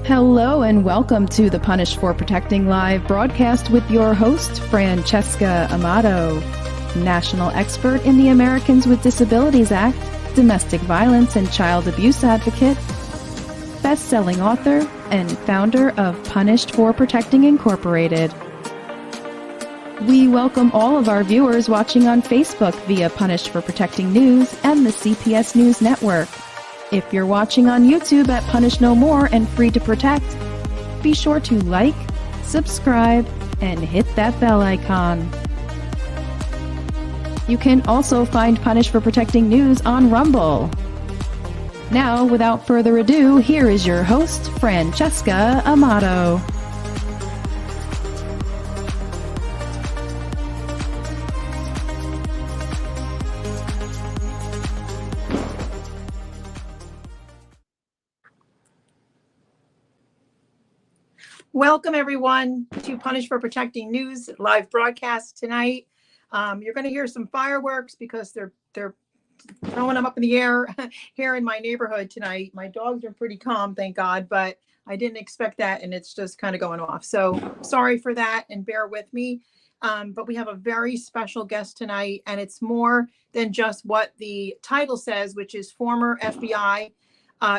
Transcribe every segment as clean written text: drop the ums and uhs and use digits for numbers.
Hello and welcome to the Punished for Protecting Live broadcast with your host, Francesca Amato, national expert in the Americans with Disabilities Act, domestic violence and child abuse advocate, best-selling author, and founder of Punished for Protecting Incorporated. We welcome all of our viewers watching on Facebook via Punished for Protecting News and the CPS News Network. If you're watching on YouTube at Punish No More and Free to Protect, be sure to like, subscribe, and hit that bell icon. You can also find Punish for Protecting News on Rumble. Now, without further ado, here is your host, Francesca Amato. Welcome, everyone, to Punish for Protecting News live broadcast tonight. You're going to hear some fireworks because they're throwing them up in the air here in my neighborhood tonight. My dogs are pretty calm, thank God, but I didn't expect that, and it's just kind of going off. So sorry for that, and bear with me. But we have a very special guest tonight, and it's more than just what the title says, which is former FBI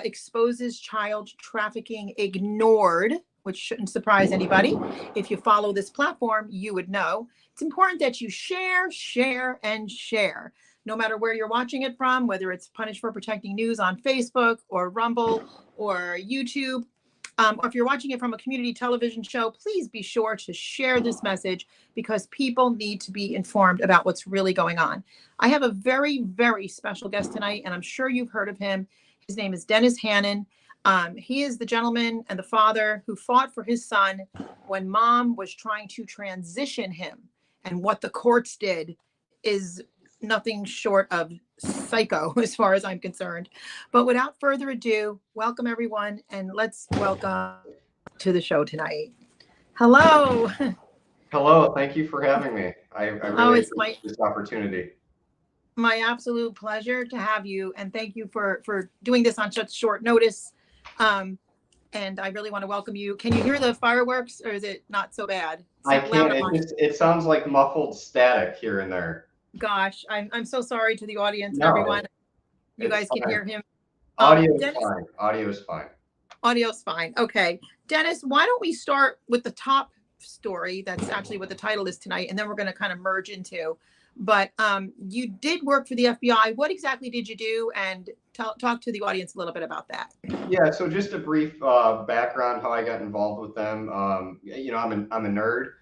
exposes child trafficking ignored, which shouldn't surprise anybody. If you follow this platform, you would know. It's important that you share, and share. No matter where you're watching it from, whether it's Punish for Protecting News on Facebook or Rumble or YouTube, or if you're watching it from a community television show, please be sure to share this message because people need to be informed about what's really going on. I have a very, very special guest tonight, and I'm sure you've heard of him. His name is Dennis Hannon. He is the gentleman and the father who fought for his son when mom was trying to transition him. And what the courts did is nothing short of psycho as far as I'm concerned. But without further ado, welcome everyone, and let's welcome to the show tonight. Hello. Hello, thank you for having me. I really appreciate this opportunity. My absolute pleasure to have you, and thank you for doing this on such short notice. And I really want to welcome you. Can you hear the fireworks, or is it not so bad? I can. It sounds like muffled static here and there. Gosh, I'm so sorry to the audience, everyone. You guys can hear him. Audio is fine. Audio is fine. Audio's fine. Okay, Dennis, why don't we start with the top story? That's actually what the title is tonight, and then we're going to kind of merge into. But you did work for the FBI. What exactly did you do? And talk to the audience a little bit about that. Yeah, so just a brief background how I got involved with them. You know, I'm a nerd.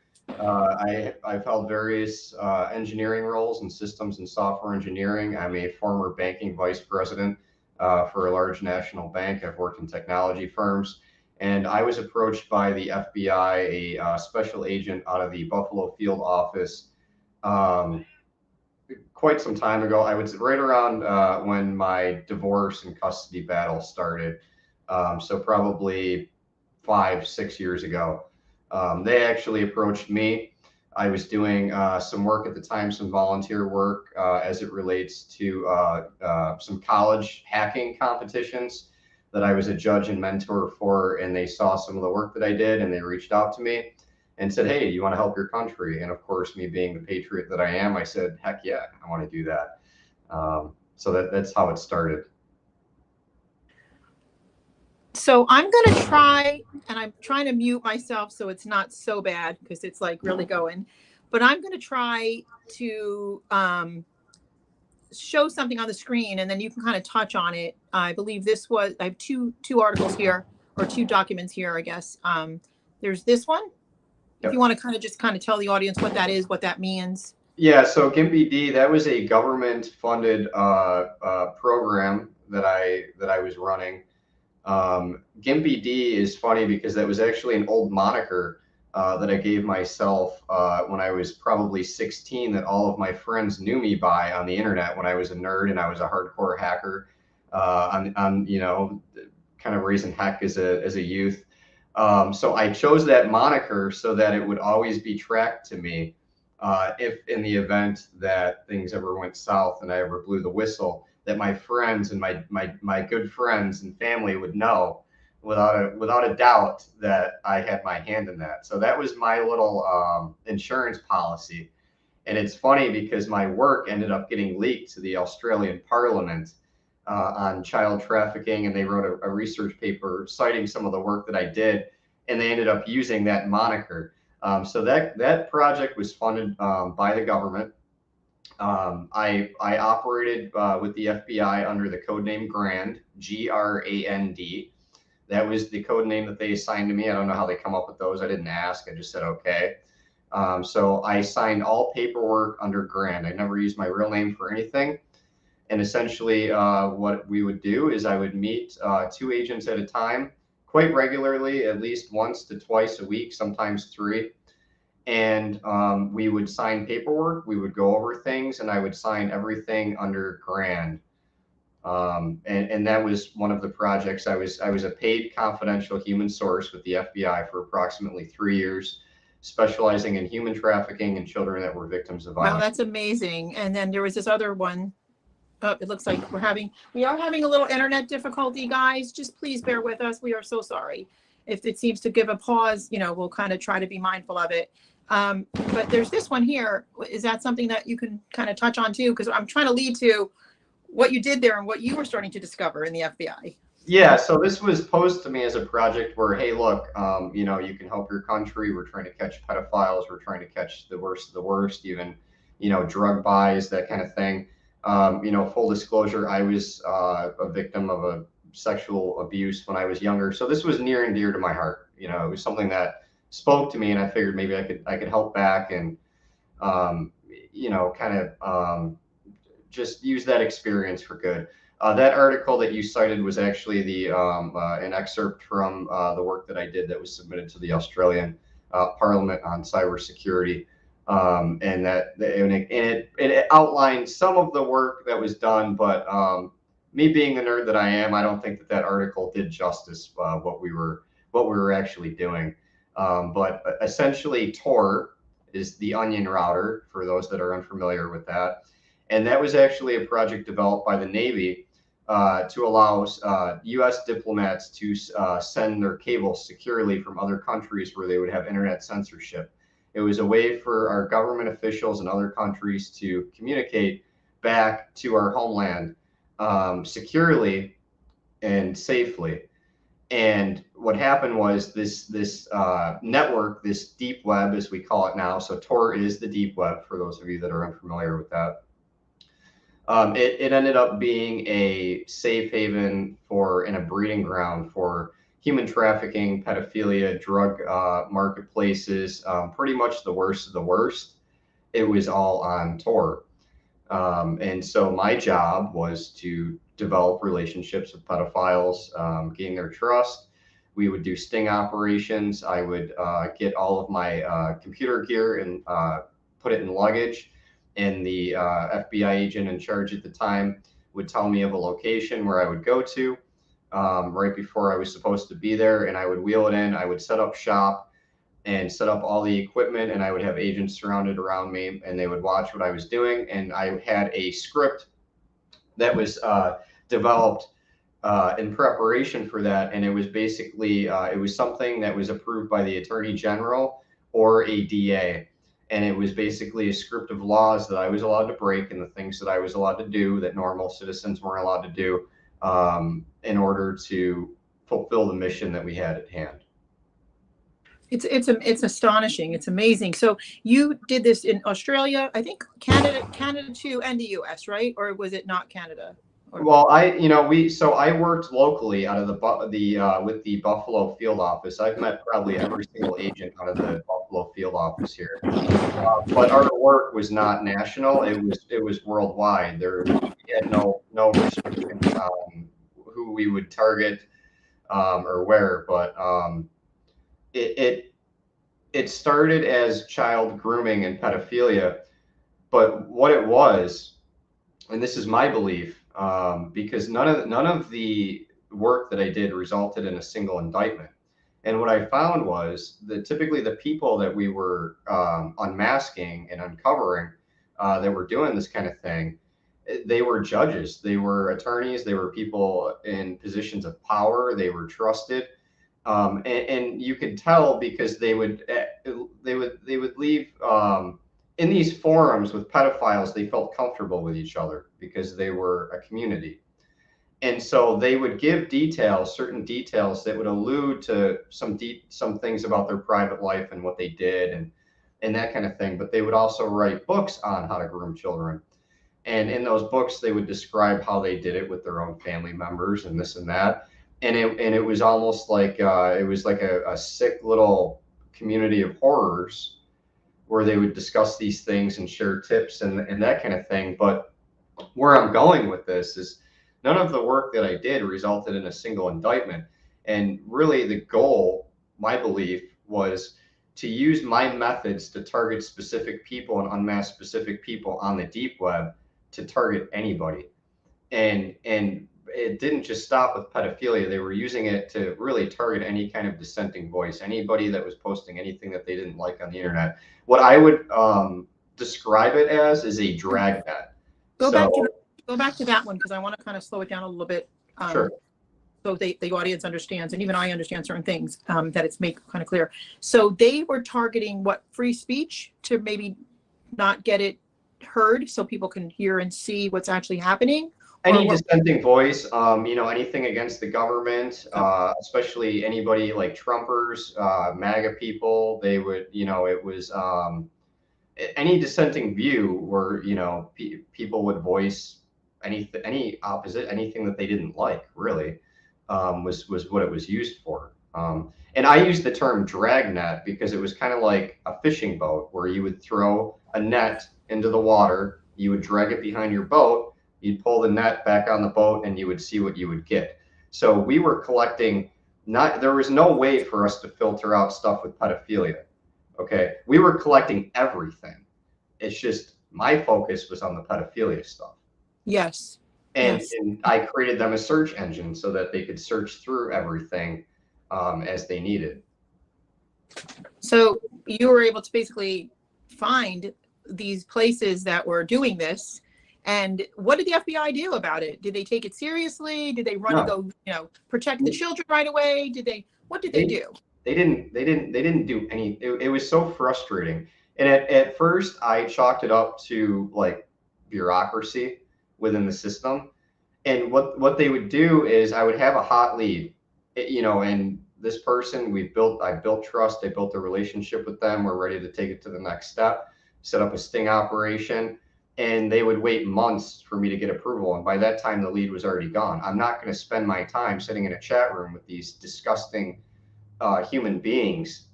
I've held various engineering roles in systems and software engineering. I'm a former banking vice president for a large national bank. I've worked in technology firms. And I was approached by the FBI, a special agent out of the Buffalo field office, quite some time ago. I was right around when my divorce and custody battle started. So probably 5-6 years ago. They actually approached me. I was doing some work at the time, some volunteer work as it relates to some college hacking competitions that I was a judge and mentor for, and they saw some of the work that I did, and they reached out to me and said, hey, do you want to help your country? And of course, me being the patriot that I am, I said, heck yeah, I want to do that. So that's how it started. So I'm going to try, and I'm trying to mute myself so it's not so bad because it's like really going, but I'm going to try to show something on the screen, and then you can kind of touch on it. I believe this was, I have two articles here, or two documents here, I guess. There's this one. If you want to kind of tell the audience what that is, what that means. Yeah, so GIMP-ED, that was a government-funded program that I was running. GIMP-ED is funny because that was actually an old moniker that I gave myself when I was probably 16, that all of my friends knew me by on the internet when I was a nerd and I was a hardcore hacker on you know, kind of raising heck as a youth. So I chose that moniker so that it would always be tracked to me if in the event that things ever went south and I ever blew the whistle, that my friends and my good friends and family would know without a doubt that I had my hand in that. So that was my little insurance policy. And it's funny because my work ended up getting leaked to the Australian Parliament on child trafficking, and they wrote a research paper citing some of the work that I did, and they ended up using that moniker. So that project was funded by the government. I operated with the FBI under the code name Grand, Grand. That was the code name that they assigned to me. I don't know how they come up with those. I didn't ask. I just said okay. So I signed all paperwork under Grand. I never used my real name for anything. And essentially, what we would do is I would meet 2 agents at a time, quite regularly, at least once to twice a week, sometimes 3. And we would sign paperwork, we would go over things, and I would sign everything under Grand. And that was one of the projects. I was a paid confidential human source with the FBI for approximately 3 years, specializing in human trafficking and children that were victims of violence. Wow, that's amazing. And then there was this other one. Oh, it looks like we are having a little internet difficulty, guys. Just please bear with us. We are so sorry. If it seems to give a pause, we'll kind of try to be mindful of it. But there's this one here. Is that something that you can kind of touch on too? Because I'm trying to lead to what you did there and what you were starting to discover in the FBI. Yeah, so this was posed to me as a project where, hey, look, you can help your country. We're trying to catch pedophiles. We're trying to catch the worst of the worst, even, drug buys, that kind of thing. Full disclosure, I was a victim of a sexual abuse when I was younger. So this was near and dear to my heart. It was something that spoke to me, and I figured maybe I could help back and, just use that experience for good. That article that you cited was actually an excerpt from the work that I did that was submitted to the Australian Parliament on cybersecurity. And it outlined some of the work that was done, but me being the nerd that I am, I don't think that article did justice what we were actually doing. But essentially, Tor is the onion router for those that are unfamiliar with that, and that was actually a project developed by the Navy to allow U.S. diplomats to send their cables securely from other countries where they would have internet censorship. It was a way for our government officials in other countries to communicate back to our homeland securely and safely. And what happened was this network, this deep web, as we call it now. So Tor is the deep web for those of you that are unfamiliar with that. It ended up being a safe haven and a breeding ground for human trafficking, pedophilia, drug marketplaces, pretty much the worst of the worst. It was all on Tor. And so my job was to develop relationships with pedophiles, gain their trust. We would do sting operations. I would get all of my computer gear and put it in luggage. And the FBI agent in charge at the time would tell me of a location where I would go to right before I was supposed to be there. And I would wheel it in. I would set up shop and set up all the equipment, and I would have agents surrounded around me, and they would watch what I was doing. And I had a script that was developed in preparation for that. And it was basically, it was something that was approved by the Attorney General or a DA. And it was basically a script of laws that I was allowed to break and the things that I was allowed to do that normal citizens weren't allowed to do in order to fulfill the mission that we had at hand. It's astonishing. It's amazing. So you did this in Australia, I think Canada too, and the US, right? Or was it not Canada? Well, I worked locally out of with the Buffalo field office. I've met probably every single agent out of the Buffalo field office here. But our work was not national. It was worldwide. We had no restrictions on who we would target or where. But it started as child grooming and pedophilia. But what it was, and this is my belief, because none of the work that I did resulted in a single indictment. And what I found was that typically the people that we were unmasking and uncovering that were doing this kind of thing, they were judges, they were attorneys, they were people in positions of power, they were trusted. And you could tell because they would leave in these forums with pedophiles. They felt comfortable with each other because they were a community, and so they would give details, certain details that would allude to some things about their private life and what they did and that kind of thing. But they would also write books on how to groom children, and in those books they would describe how they did it with their own family members and this and that. And it was almost like it was like a sick little community of horrors where they would discuss these things and share tips and that kind of thing. But where I'm going with this is none of the work that I did resulted in a single indictment. And really the goal, my belief, was to use my methods to target specific people and unmask specific people on the deep web to target anybody. And it didn't just stop with pedophilia. They were using it to really target any kind of dissenting voice, anybody that was posting anything that they didn't like on the internet. What I would describe it as is a dragnet. Go back to that one, because I want to kind of slow it down a little bit. Sure. So the audience understands, and even I understand certain things, that it's made kind of clear. So they were targeting what, free speech to maybe not get it heard so people can hear and see what's actually happening? Any dissenting voice, anything against the government, especially anybody like Trumpers, MAGA people, they would, it was any dissenting view where, people would voice any opposite, anything that they didn't like, really, was what it was used for. And I use the term dragnet because it was kind of like a fishing boat where you would throw a net into the water, you would drag it behind your boat, you'd pull the net back on the boat, and you would see what you would get. So we were collecting, there was no way for us to filter out stuff with pedophilia. Okay. We were collecting everything. It's just my focus was on the pedophilia stuff. Yes. And I created them a search engine so that they could search through everything as they needed. So you were able to basically find these places that were doing this. And what did the FBI do about it? Did they take it seriously? Did they run and go, protect the children right away? What did they do? They didn't do any. It was so frustrating. And at first I chalked it up to like bureaucracy within the system. And what they would do is I would have a hot lead, and this person I built trust. I built a relationship with them. We're ready to take it to the next step, set up a sting operation. And they would wait months for me to get approval. And by that time, the lead was already gone. I'm not going to spend my time sitting in a chat room with these disgusting human beings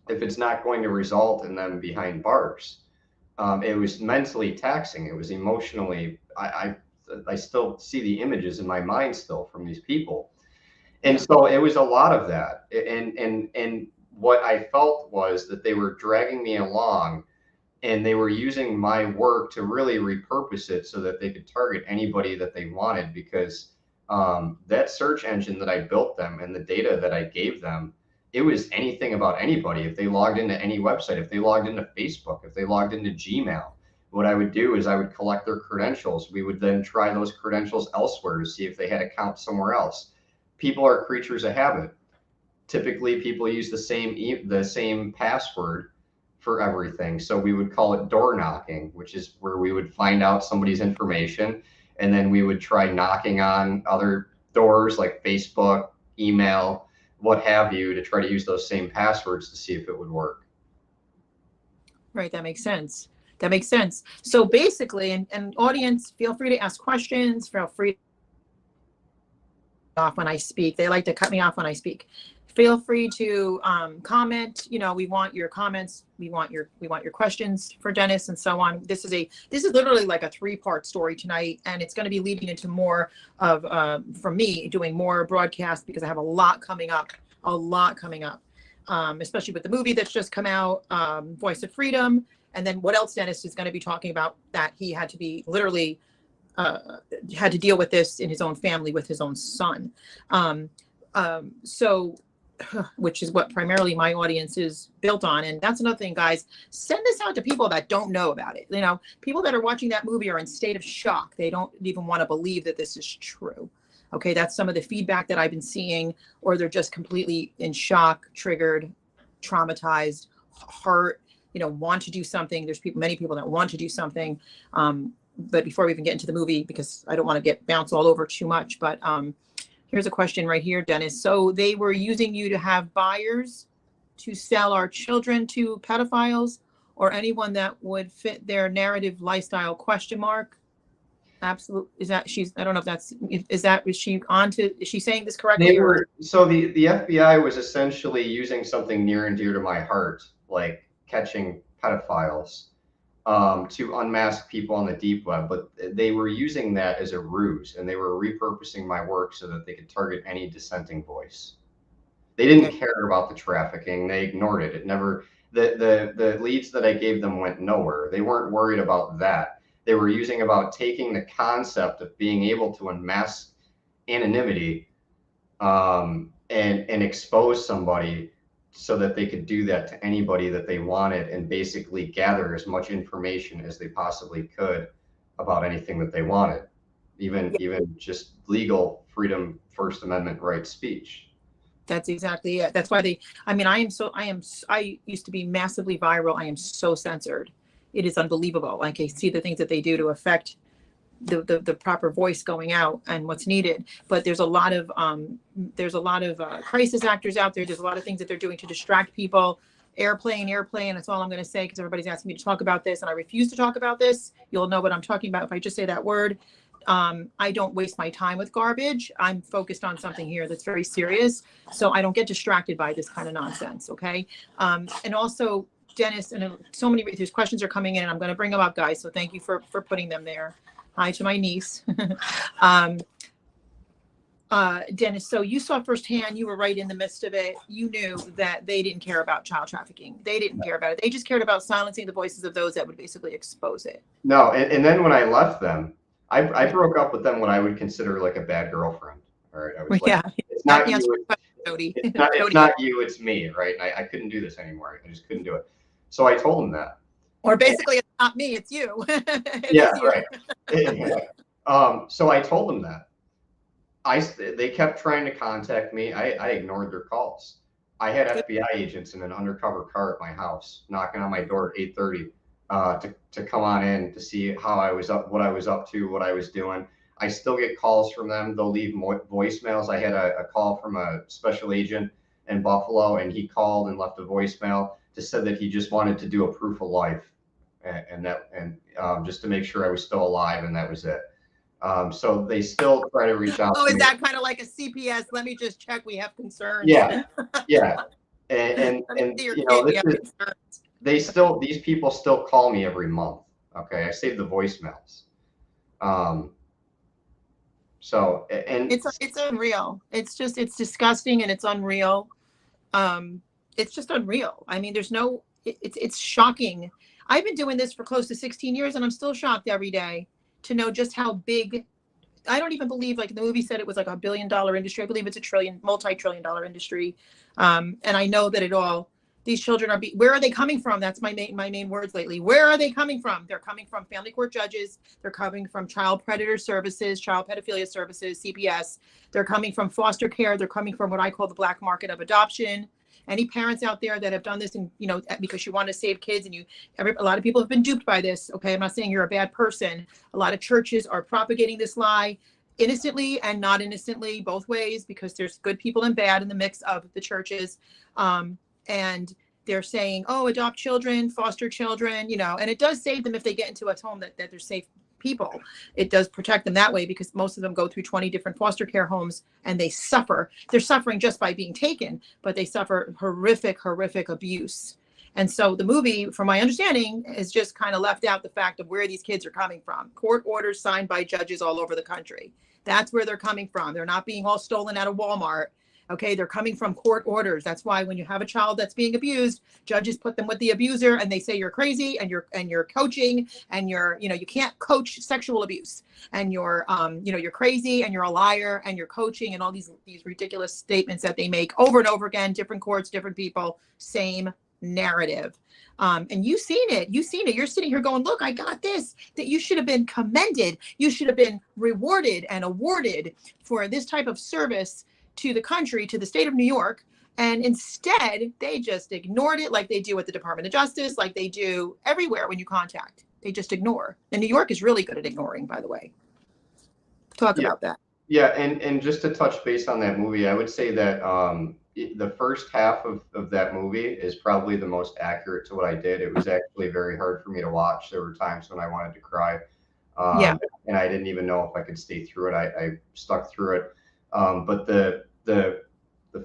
if it's not going to result in them behind bars. It was mentally taxing. It was emotionally, I still see the images in my mind still from these people. And so it was a lot of that. And what I felt was that they were dragging me along, and they were using my work to really repurpose it so that they could target anybody that they wanted, because that search engine that I built them and the data that I gave them, it was anything about anybody. If they logged into any website, if they logged into Facebook, if they logged into Gmail, what I would do is I would collect their credentials. We would then try those credentials elsewhere to see if they had accounts somewhere else. People are creatures of habit. Typically, people use the same password for everything. So we would call it door knocking, which is where we would find out somebody's information, and then we would try knocking on other doors like Facebook, email, what have you, to try to use those same passwords to see if it would work. Right. That makes sense. So basically, and audience, feel free to ask questions, feel free off when I speak. They like to cut me off when I speak. Feel free to comment. We want your comments. We want your questions for Dennis and so on. This is literally like a 3-part story tonight, and it's going to be leading into more of from me doing more broadcasts, because I have a lot coming up, especially with the movie that's just come out, Voice of Freedom, and then what else Dennis is going to be talking about, that he had to be literally had to deal with this in his own family with his own son. So which is what primarily my audience is built on. And that's another thing, guys, send this out to people that don't know about it. You know, people that are watching that movie are in state of shock. They don't even want to believe that this is true. Okay, that's some of the feedback that I've been seeing, or they're just completely in shock, triggered, traumatized, hurt, you know, want to do something. There's many people that want to do something. But before we even get into the movie, because I don't want to get bounced all over too much, but here's a question right here, Dennis. So they were using you to have buyers to sell our children to pedophiles or anyone that would fit their narrative lifestyle, ? Absolutely. Is that I don't know if that's, is she saying this correctly? So the FBI was essentially using something near and dear to my heart, like catching pedophiles, to unmask people on the deep web, but they were using that as a ruse, and they were repurposing my work so that they could target any dissenting voice. They didn't care about the trafficking. They ignored it. It never, the leads that I gave them went nowhere. They weren't worried about that. They were using about taking the concept of being able to unmask anonymity, and expose somebody so that they could do that to anybody that they wanted, and basically gather as much information as they possibly could about anything that they wanted, even just legal freedom, First Amendment right speech. That's exactly it. That's why I used to be massively viral. I am so censored. It is unbelievable. Like, I see the things that they do to affect the proper voice going out and what's needed. But there's a lot of crisis actors out there. There's a lot of things that they're doing to distract people. Airplane. That's all I'm going to say, because everybody's asking me to talk about this, and I refuse to talk about this. You'll know what I'm talking about if I just say that word. I don't waste my time with garbage. I'm focused on something here that's very serious, so I don't get distracted by this kind of nonsense. Okay. And also, Dennis, and so many these questions are coming in, and I'm going to bring them up, guys. So thank you for putting them there. Hi to my niece. Dennis, so you saw firsthand, you were right in the midst of it. You knew that they didn't care about child trafficking. They didn't care about it. They just cared about silencing the voices of those that would basically expose it. No, and then when I left them, I broke up with them when I would consider like a bad girlfriend. All right, I was like, it's not you, it's not you, it's me, right? And I couldn't do this anymore. I just couldn't do it. So I told them that. Or basically, it's not me, it's you. Right. So I told them that. They kept trying to contact me. I ignored their calls. I had FBI agents in an undercover car at my house, knocking on my door at 8:30 to come on in to see how I was up, what I was up to, what I was doing. I still get calls from them. They'll leave voicemails. I had a call from a special agent in Buffalo, and he called and left a voicemail to said that he just wanted to do a proof of life, and just to make sure I was still alive, and that was it. So they still try to reach out. Oh, is that kind of like a CPS? Let me just check. We have concerns. Yeah. And you know, these people still call me every month. Okay, I save the voicemails. So, and it's unreal. It's disgusting, and it's unreal. It's just unreal. I mean, it's shocking. I've been doing this for close to 16 years, and I'm still shocked every day to know just how big. I don't even believe, like the movie said, it was like $1 billion industry. I believe it's a multi-trillion-dollar industry. And I know that these children where are they coming from? That's my main words lately. Where are they coming from? They're coming from family court judges. They're coming from child predator services, child pedophilia services, CPS. They're coming from foster care. They're coming from what I call the black market of adoption. Any parents out there that have done this, and because you want to save kids, and a lot of people have been duped by this. Okay, I'm not saying you're a bad person. A lot of churches are propagating this lie innocently and not innocently, both ways, because there's good people and bad in the mix of the churches. And they're saying, oh, adopt children, foster children, and it does save them if they get into a home that they're safe people. It does protect them that way, because most of them go through 20 different foster care homes, and they suffer. They're suffering just by being taken, but they suffer horrific abuse. And so the movie, from my understanding, has just kind of left out the fact of where these kids are coming from. Court orders signed by judges all over the country. That's where they're coming from. They're not being all stolen out of Walmart Okay, they're coming from court orders. That's why when you have a child that's being abused, judges put them with the abuser and they say you're crazy and you're coaching and you can't coach sexual abuse and you're crazy and you're a liar and you're coaching and all these ridiculous statements that they make over and over again, different courts, different people, same narrative. And you've seen it. You're sitting here going, look, I got this, that you should have been commended. You should have been rewarded and awarded for this type of service to the country, to the state of New York. And instead, they just ignored it like they do at the Department of Justice, like they do everywhere when you contact. They just ignore. And New York is really good at ignoring, by the way. Talk about that. Yeah, and just to touch base on that movie, I would say that the first half of that movie is probably the most accurate to what I did. It was actually very hard for me to watch. There were times when I wanted to cry. And I didn't even know if I could stay through it. I stuck through it. But the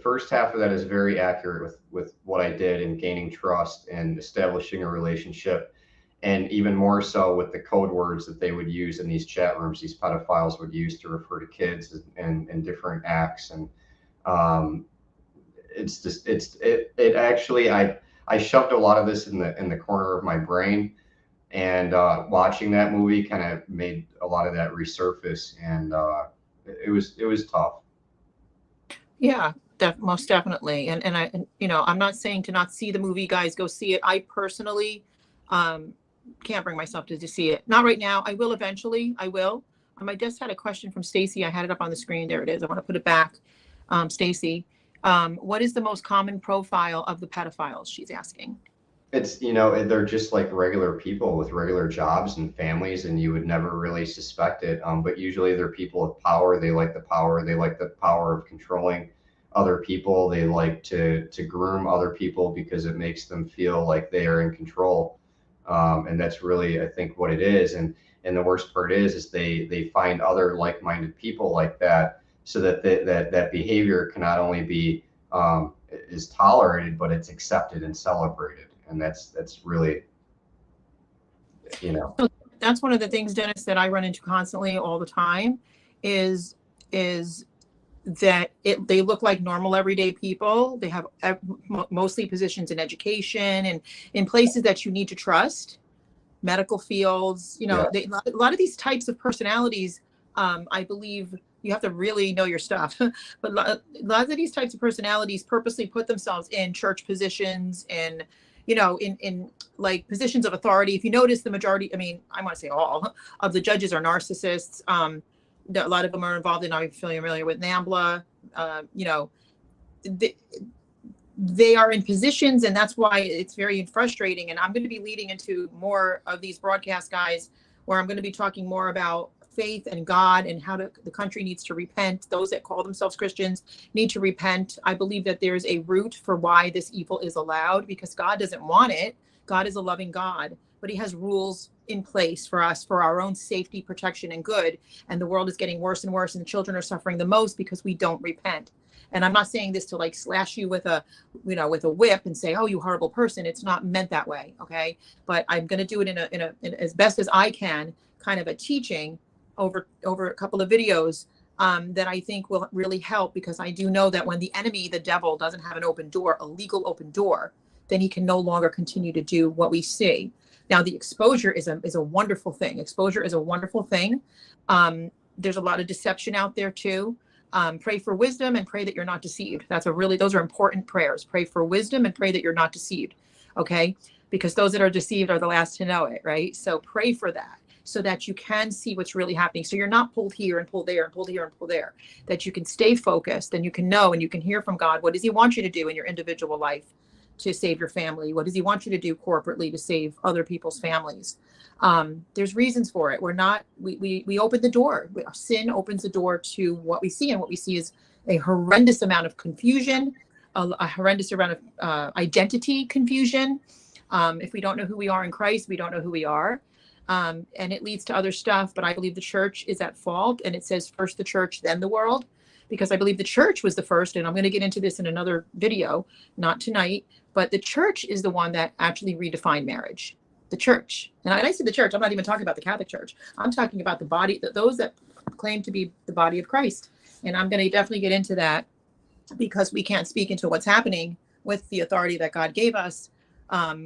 first half of that is very accurate with what I did in gaining trust and establishing a relationship, and even more so with the code words that they would use in these chat rooms, these pedophiles would use to refer to kids and different acts. And it actually, I shoved a lot of this in the corner of my brain, and watching that movie kind of made a lot of that resurface, and it was tough. Yeah, most definitely. And I'm not saying to not see the movie, guys, go see it. I personally can't bring myself to see it. Not right now. I will eventually. I will. I just had a question from Stacy. I had it up on the screen. There it is. I want to put it back. Stacy, what is the most common profile of the pedophiles? She's asking. It's, they're just like regular people with regular jobs and families, and you would never really suspect it. But usually they're people of power. They like the power. They like the power of controlling other people. They like to groom other people because it makes them feel like they are in control. And that's really, I think, what it is. And the worst part is they find other like-minded people like that, so that that behavior can not only be is tolerated, but it's accepted and celebrated. And that's really, That's one of the things, Dennis, that I run into constantly all the time is that they look like normal everyday people. They have mostly positions in education and in places that you need to trust, medical fields. A lot of these types of personalities, I believe you have to really know your stuff. But a lot of these types of personalities purposely put themselves in church positions and in like positions of authority. If you notice, the majority, I want to say all of the judges are narcissists. A lot of them are involved in, I'm familiar with NAMBLA. They are in positions, and that's why it's very frustrating. And I'm going to be leading into more of these broadcast, guys, where I'm going to be talking more about faith and God and how the country needs to repent. Those that call themselves Christians need to repent. I believe that there's a root for why this evil is allowed, because God doesn't want it. God is a loving God, but he has rules in place for us, for our own safety, protection, and good. And the world is getting worse and worse, and the children are suffering the most because we don't repent. And I'm not saying this to like slash you with a whip and say, oh, you horrible person. It's not meant that way. Okay. But I'm going to do it in as best as I can, kind of a teaching over a couple of videos that I think will really help, because I do know that when the enemy, the devil, doesn't have an open door, a legal open door, then he can no longer continue to do what we see. Now, the exposure is a wonderful thing. Exposure is a wonderful thing. There's a lot of deception out there too. Pray for wisdom and pray that you're not deceived. Those are important prayers. Pray for wisdom and pray that you're not deceived. Okay. Because those that are deceived are the last to know it. Right. So pray for that, so that you can see what's really happening. So you're not pulled here and pulled there and pulled here and pulled there, that you can stay focused and you can know and you can hear from God. What does he want you to do in your individual life to save your family? What does he want you to do corporately to save other people's families? There's reasons for it. We open the door. Sin opens the door to what we see. And what we see is a horrendous amount of confusion, a horrendous amount of identity confusion. If we don't know who we are in Christ, we don't know who we are. And it leads to other stuff. But I believe the church is at fault. And it says first the church, then the world, because I believe the church was the first. And I'm going to get into this in another video, not tonight. But the church is the one that actually redefined marriage. The church. And I say the church, I'm not even talking about the Catholic Church. I'm talking about the body, those that claim to be the body of Christ. And I'm going to definitely get into that because we can't speak into what's happening with the authority that God gave us,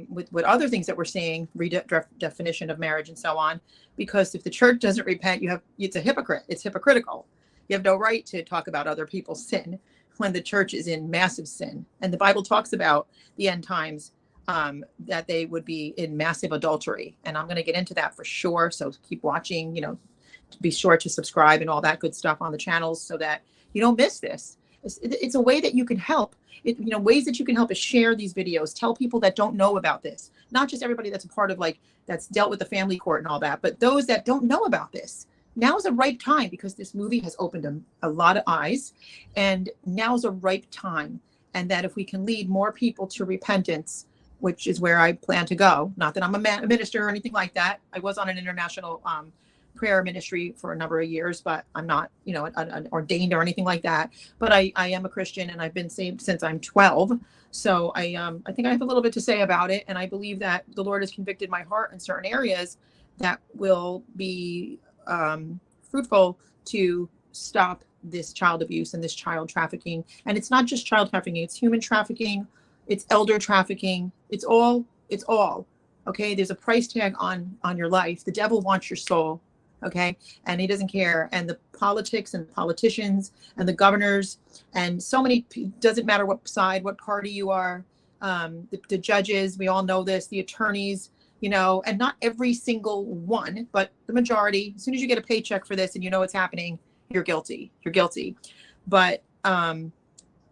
with other things that we're seeing, redefinition of marriage and so on. Because if the church doesn't repent, it's a hypocrite. It's hypocritical. You have no right to talk about other people's sin when the church is in massive sin. And the Bible talks about the end times, that they would be in massive adultery. And I'm going to get into that for sure. So keep watching, be sure to subscribe and all that good stuff on the channels so that you don't miss this. It's a way that you can help. Ways that you can help is share these videos. Tell people that don't know about this. Not just everybody that's a part of that's dealt with the family court and all that, but those that don't know about this. Now is a ripe time because this movie has opened a lot of eyes, and now is a ripe time. And that if we can lead more people to repentance, which is where I plan to go. Not that I'm a minister or anything like that. I was on an international prayer ministry for a number of years, but I'm not, an ordained or anything like that. But I am a Christian, and I've been saved since I'm 12. So I think I have a little bit to say about it. And I believe that the Lord has convicted my heart in certain areas that will be fruitful to stop this child abuse and this child trafficking. And it's not just child trafficking, it's human trafficking, it's elder trafficking, it's all. Okay, there's a price tag on your life. The devil wants your soul. Okay, and he doesn't care. And the politics and politicians and the governors and so many, doesn't matter what side, what party you are, the judges, we all know this, the attorneys, and not every single one, but the majority. As soon as you get a paycheck for this and what's happening, you're guilty. But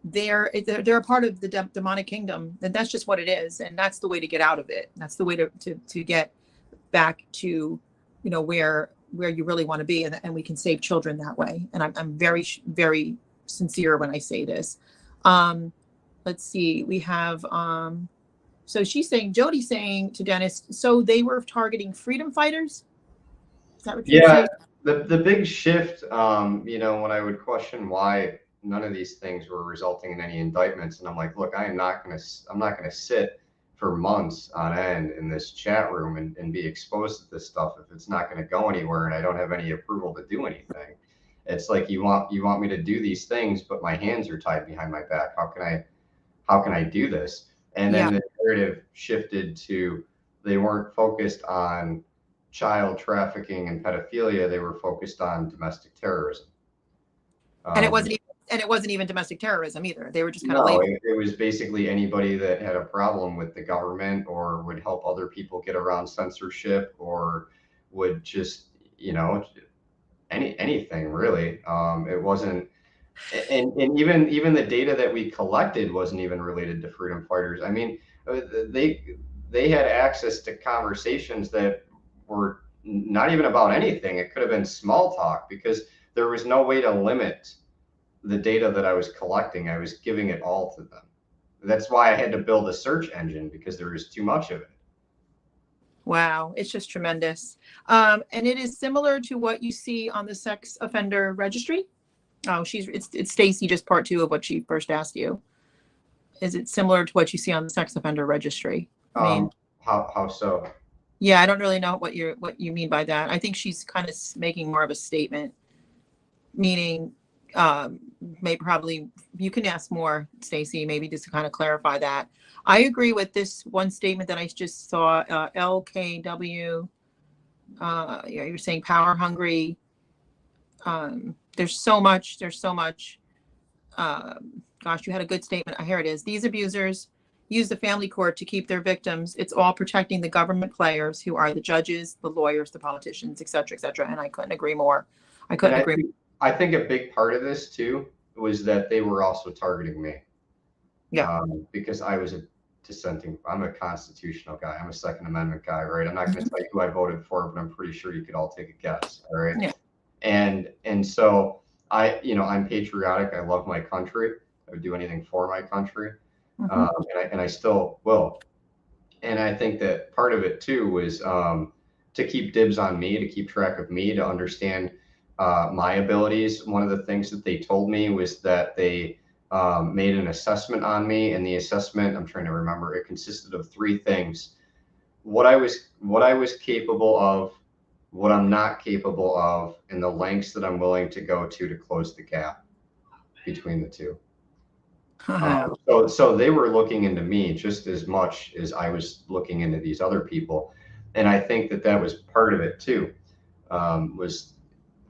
they're a part of the demonic kingdom, and that's just what it is. And that's the way to get out of it. That's the way to get back to where you really want to be, and we can save children that way. And I'm very, very sincere when I say this. Let's see, we have so Jody's saying to Dennis, so they were targeting freedom fighters? Is that what you're saying? The big shift, when I would question why none of these things were resulting in any indictments, and I'm like, look, I'm not gonna sit for months on end in this chat room and be exposed to this stuff if it's not going to go anywhere and I don't have any approval to do anything. It's like you want me to do these things, but my hands are tied behind my back. How can I do this? And then the narrative shifted to, they weren't focused on child trafficking and pedophilia. They were focused on domestic terrorism. And it wasn't even domestic terrorism either. They were just kind of labeled. It was basically anybody that had a problem with the government or would help other people get around censorship or would just, anything really. It wasn't, and even the data that we collected wasn't even related to freedom fighters. I mean, they had access to conversations that were not even about anything. It could have been small talk because there was no way to limit the data that I was collecting. I was giving it all to them. That's why I had to build a search engine, because there was too much of it. Wow, it's just tremendous. And it is similar to what you see on the sex offender registry. Oh, it's Stacy, just part 2 of what she first asked you. Is it similar to what you see on the sex offender registry? I mean, how so? Yeah, I don't really know what you mean by that. I think she's kind of making more of a statement, meaning probably you can ask more, Stacy, maybe just to kind of clarify that. I agree with this one statement that I just saw, LKW. You're saying power hungry. There's so much. Gosh, you had a good statement. Here it is. These abusers use the family court to keep their victims. It's all protecting the government players, who are the judges, the lawyers, the politicians, et cetera, et cetera. And I couldn't agree more. I think a big part of this too was that they were also targeting me. Yeah. Because I was I'm a constitutional guy. I'm a Second Amendment guy, right? I'm not going to tell you who I voted for, but I'm pretty sure you could all take a guess. All right. Yeah. And so I'm patriotic. I love my country. I would do anything for my country. And I still will. And I think that part of it too was to keep dibs on me, to keep track of me, to understand my abilities. One of the things that they told me was that they made an assessment on me, and the assessment, I'm trying to remember, it consisted of 3 things: what I was capable of, what I'm not capable of, and the lengths that I'm willing to go to close the gap between the two. So they were looking into me just as much as I was looking into these other people. And I think that was part of it too, was,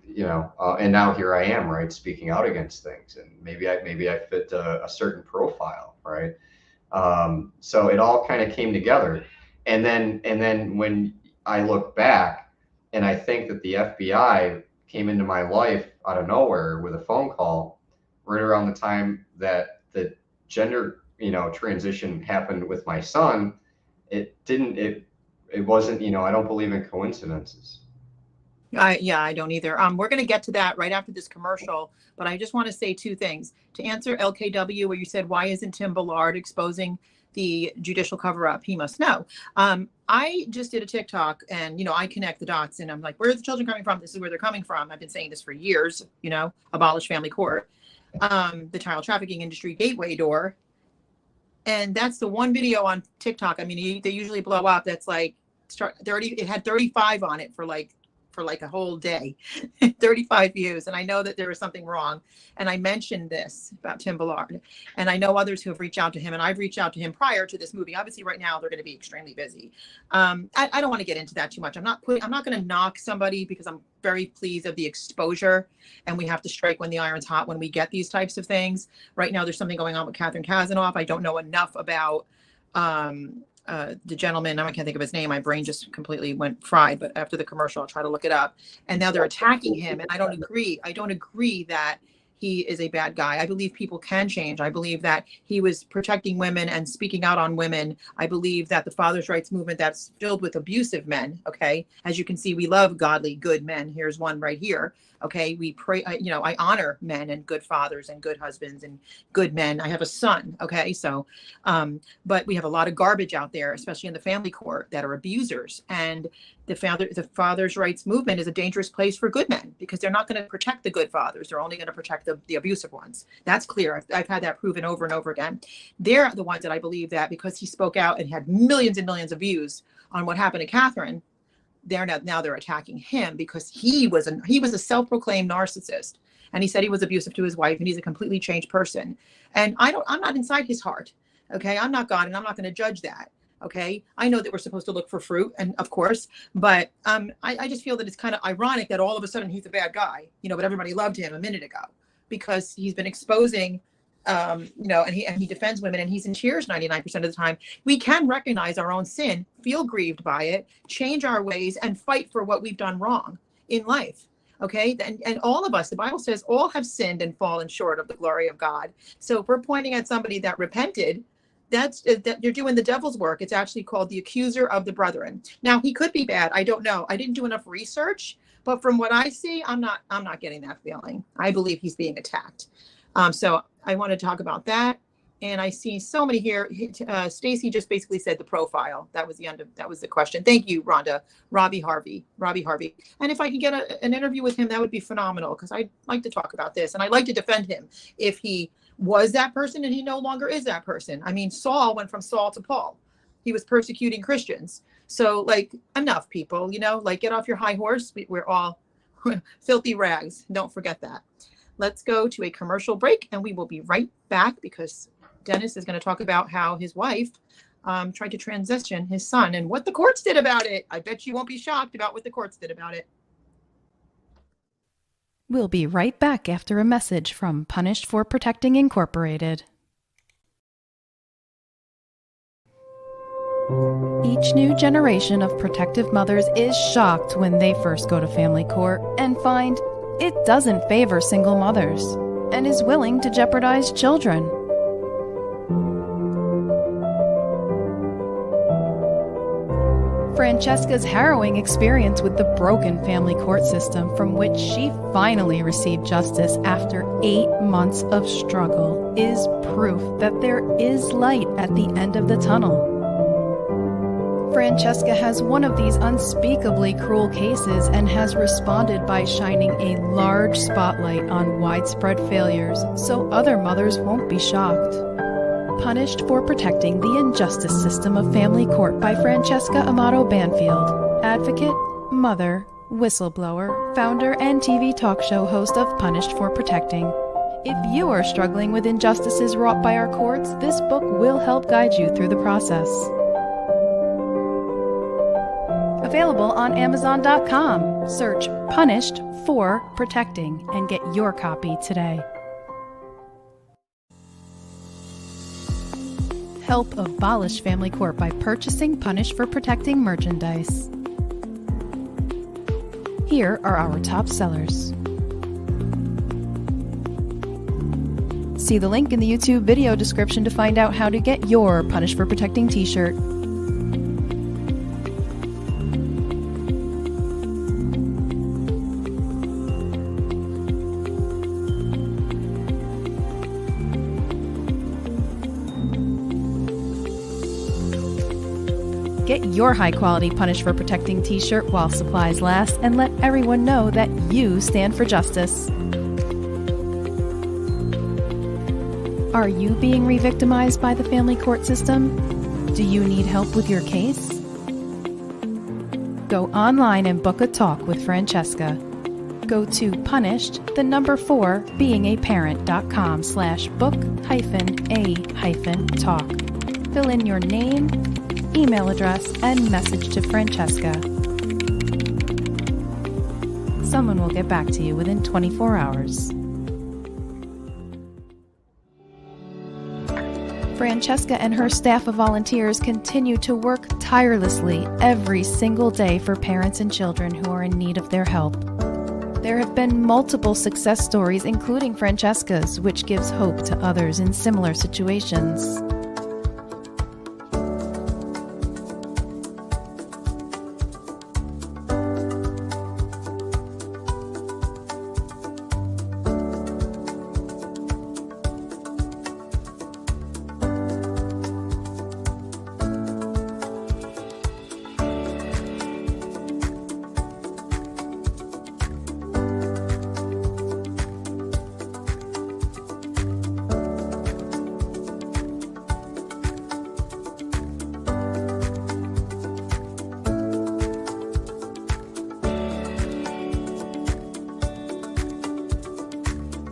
and now here I am, right, speaking out against things, and maybe I fit a certain profile, right? So it all kind of came together. And then when I look back, and I think that the FBI came into my life out of nowhere with a phone call right around the time that the gender, transition happened with my son. It wasn't, I don't believe in coincidences. I don't either. We're going to get to that right after this commercial, but I just want to say two things. To answer LKW, where you said, why isn't Tim Ballard exposing the judicial cover-up? He must know. I just did a TikTok, and, I connect the dots, and I'm like, where are the children coming from? This is where they're coming from. I've been saying this for years, abolish family court, the child trafficking industry gateway door. And that's the one video on TikTok. I mean, they usually blow up. That's like, it had 35 on it for like a whole day, 35 views. And I know that there was something wrong. And I mentioned this about Tim Ballard, and I know others who have reached out to him, and I've reached out to him prior to this movie. Obviously right now they're going to be extremely busy. I don't want to get into that too much. I'm not going to knock somebody, because I'm very pleased of the exposure, and we have to strike when the iron's hot when we get these types of things. Right now there's something going on with Catherine Kazanoff. I don't know enough about, the gentleman, I can't think of his name. My brain just completely went fried, but after the commercial, I'll try to look it up. And now they're attacking him. And I don't agree that he is a bad guy. I believe people can change. I believe that he was protecting women and speaking out on women. I believe that the father's rights movement that's filled with abusive men. Okay. As you can see, we love godly, good men. Here's one right here. Okay. We pray, I honor men and good fathers and good husbands and good men. I have a son. Okay. So, but we have a lot of garbage out there, especially in the family court, that are abusers. And the father's rights movement is a dangerous place for good men, because they're not going to protect the good fathers. They're only going to protect the abusive ones. That's clear. I've had that proven over and over again. They're the ones that I believe that, because he spoke out and had millions and millions of views on what happened to Catherine, now they're attacking him, because he was a self-proclaimed narcissist, and he said he was abusive to his wife, and he's a completely changed person. And I'm not inside his heart. Okay. I'm not God, and I'm not going to judge that. Okay. I know that we're supposed to look for fruit, and of course, but I just feel that it's kind of ironic that all of a sudden he's a bad guy, but everybody loved him a minute ago, because he's been exposing, and he defends women, and he's in tears 99% of the time. We can recognize our own sin, feel grieved by it, change our ways, and fight for what we've done wrong in life. Okay. And all of us, the Bible says, all have sinned and fallen short of the glory of God. So if we're pointing at somebody that repented, that you're doing the devil's work. It's actually called the accuser of the brethren. Now, he could be bad. I don't know. I didn't do enough research, but from what I see, I'm not getting that feeling. I believe he's being attacked. So I want to talk about that. And I see so many here. Stacy just basically said the profile. That was the question. Thank you, Rhonda. Robbie Harvey. And if I can get an interview with him, that would be phenomenal, because I'd like to talk about this, and I'd like to defend him if he was that person and he no longer is that person. I mean, Saul went from Saul to Paul. He was persecuting Christians. So enough, people, get off your high horse. We're all filthy rags. Don't forget that. Let's go to a commercial break, and we will be right back, because Dennis is going to talk about how his wife tried to transition his son and what the courts did about it. I bet you won't be shocked about what the courts did about it. We'll be right back after a message from Punished for Protecting Incorporated. Each new generation of protective mothers is shocked when they first go to family court and find it doesn't favor single mothers and is willing to jeopardize children. Francesca's harrowing experience with the broken family court system, from which she finally received justice after 8 months of struggle, is proof that there is light at the end of the tunnel. Francesca has one of these unspeakably cruel cases and has responded by shining a large spotlight on widespread failures so other mothers won't be shocked. Punished for Protecting the Injustice System of Family Court by Francesca Amato Banfield, advocate, mother, whistleblower, founder, and TV talk show host of Punished for Protecting. If you are struggling with injustices wrought by our courts, this book will help guide you through the process. Available on Amazon.com. Search Punished for Protecting and get your copy today. Help abolish family court by purchasing Punished for Protecting merchandise. Here are our top sellers. See the link in the YouTube video description to find out how to get your Punished for Protecting t-shirt. Get your high-quality Punished for Protecting t-shirt while supplies last, and let everyone know that you stand for justice. Are you being re-victimized by the family court system? Do you need help with your case? Go online and book a talk with Francesca. Go to punished4beingAparent.com/book-a-talk. Fill in your name, email address, and message to Francesca. Someone will get back to you within 24 hours. Francesca and her staff of volunteers continue to work tirelessly every single day for parents and children who are in need of their help. There have been multiple success stories, including Francesca's, which gives hope to others in similar situations.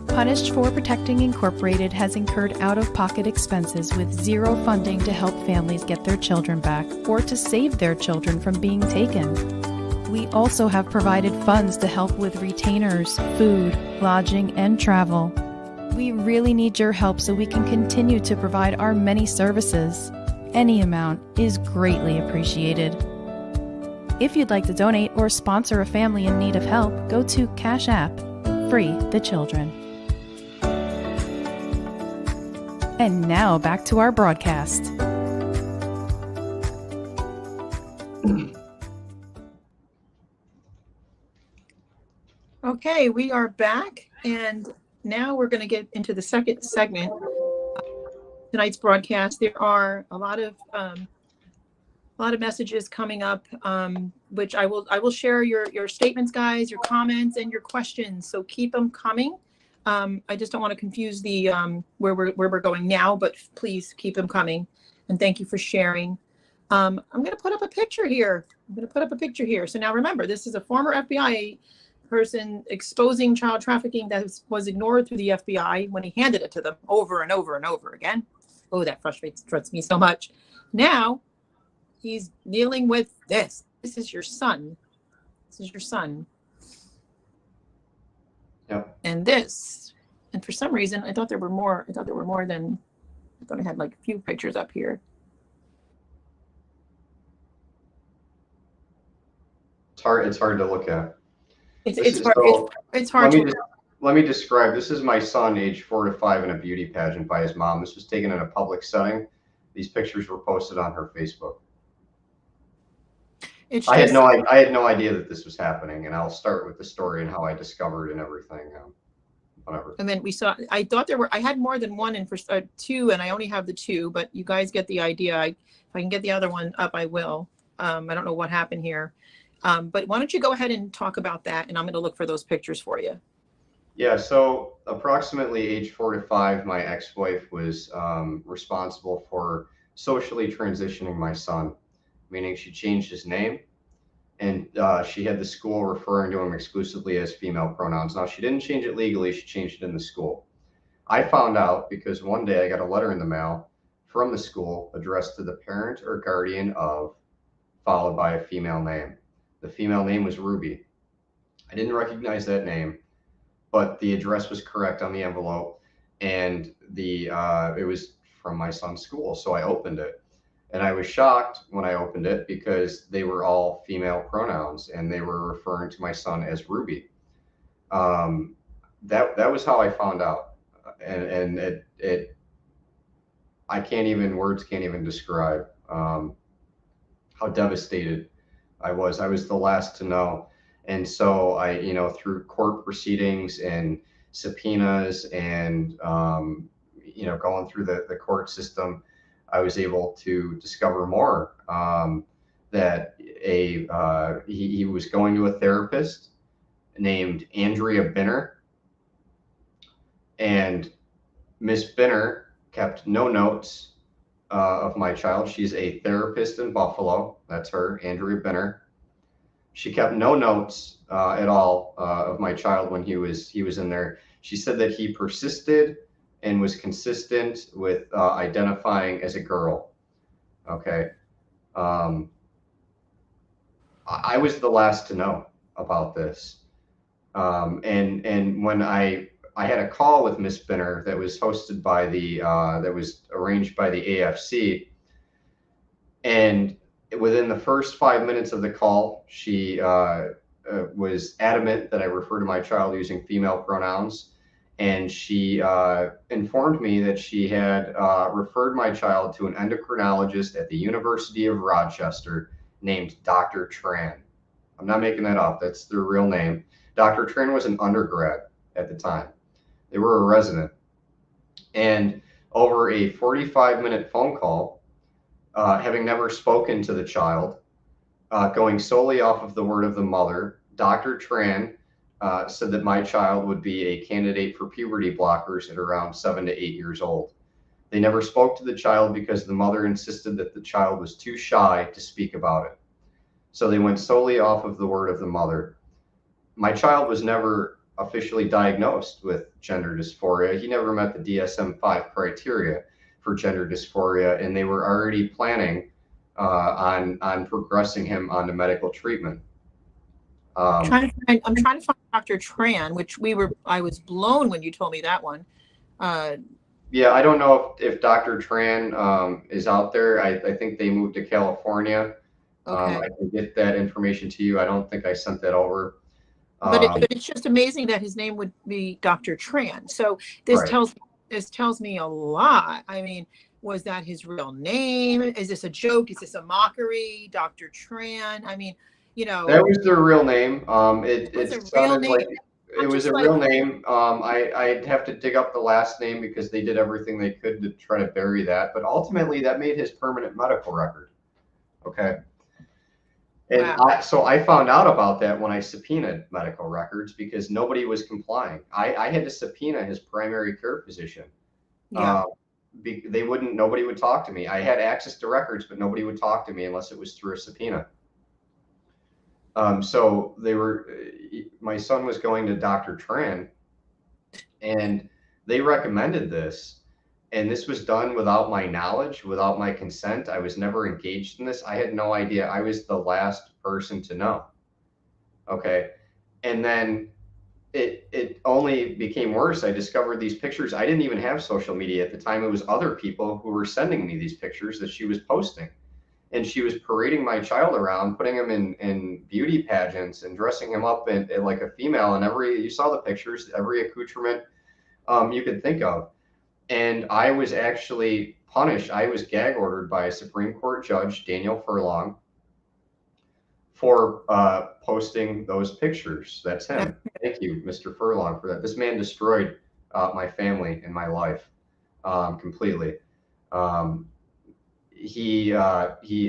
Punished for Protecting Incorporated has incurred out-of-pocket expenses with zero funding to help families get their children back or to save their children from being taken. We also have provided funds to help with retainers, food, lodging, and travel. We really need your help so we can continue to provide our many services. Any amount is greatly appreciated. If you'd like to donate or sponsor a family in need of help, go to Cash App, Free the Children. And now back to our broadcast. Okay, we are back, and now we're going to get into the second segment of tonight's broadcast. There are a lot of messages coming up, which I will share your statements, guys, your comments, and your questions. So keep them coming. I just don't want to confuse the where we're going now, but please keep them coming. And thank you for sharing. I'm going to put up a picture here. So now remember, this is a former FBI person exposing child trafficking that was ignored through the FBI when he handed it to them over and over and over again. Oh, that frustrates me so much. Now he's dealing with this. This is your son. Yep. And this, and for some reason, I thought there were more than, I thought I had like a few pictures up here. It's hard to look at. It's hard to. Let me describe. This is my son, age 4 to 5, in a beauty pageant by his mom. This was taken in a public setting. These pictures were posted on her Facebook. I had no idea that this was happening, and I'll start with the story and how I discovered and everything. Whatever. And then I thought I had more than one and for two, and I only have the two, but you guys get the idea. If I can get the other one up, I will. I don't know what happened here. But why don't you go ahead and talk about that, and I'm going to look for those pictures for you. Yeah, so approximately age 4 to 5, my ex-wife was responsible for socially transitioning my son, meaning she changed his name, and she had the school referring to him exclusively as female pronouns. Now, she didn't change it legally, she changed it in the school. I found out because one day I got a letter in the mail from the school addressed to the parent or guardian of, followed by a female name. The female name was Ruby. I didn't recognize that name, but the address was correct on the envelope, and it was from my son's school. So I opened it, and I was shocked when I opened it because they were all female pronouns, and they were referring to my son as Ruby. That was how I found out, and it words can't even describe how devastated I was. I was the last to know. And so I, through court proceedings and subpoenas and, going through the court system, I was able to discover more, that he was going to a therapist named Andrea Binner, and Miss Binner kept no notes of my child. She's a therapist in Buffalo. That's her, Andrea Binner. She kept no notes at all of my child when he was in there. She said that he persisted and was consistent with identifying as a girl. Okay. I was the last to know about this. And when I had a call with Miss Binner that was hosted by that was arranged by the AFC, and within the first 5 minutes of the call, she was adamant that I refer to my child using female pronouns. And she informed me that she had referred my child to an endocrinologist at the University of Rochester named Dr. Tran. I'm not making that up. That's their real name. Dr. Tran was an undergrad at the time. They were a resident. And over a 45-minute phone call, having never spoken to the child, going solely off of the word of the mother, Dr. Tran said that my child would be a candidate for puberty blockers at around 7 to 8 years old. They never spoke to the child because the mother insisted that the child was too shy to speak about it. So they went solely off of the word of the mother. My child was never officially diagnosed with gender dysphoria. He never met the DSM-5 criteria for gender dysphoria, and they were already planning on progressing him onto medical treatment. I'm trying to find Dr. Tran, which I was blown when you told me that one. Yeah, I don't know if Dr. Tran is out there. I think they moved to California. Okay. I can get that information to you. I don't think I sent that over. But it's just amazing that his name would be Dr. Tran. So this tells me a lot. I mean, was that his real name? Is this a joke? Is this a mockery? Dr. Tran? I mean, that was their real name. It sounded like it was a real name. I'd have to dig up the last name because they did everything they could to try to bury that. But ultimately, that made his permanent medical record. Okay. And wow. So I found out about that when I subpoenaed medical records because nobody was complying. I had to subpoena his primary care physician. Yeah. Nobody would talk to me. I had access to records, but nobody would talk to me unless it was through a subpoena. So my son was going to Dr. Tran, and they recommended this. And this was done without my knowledge, without my consent. I was never engaged in this. I had no idea. I was the last person to know. Okay. And then it only became worse. I discovered these pictures. I didn't even have social media at the time. It was other people who were sending me these pictures that she was posting. And she was parading my child around, putting him in beauty pageants and dressing him up in like a female. And you saw the pictures, every accoutrement you could think of. And I was actually punished. I was gag ordered by a Supreme Court judge, Daniel Furlong, for posting those pictures. That's him. Thank you, Mr. Furlong, for that. This man destroyed my family and my life completely. He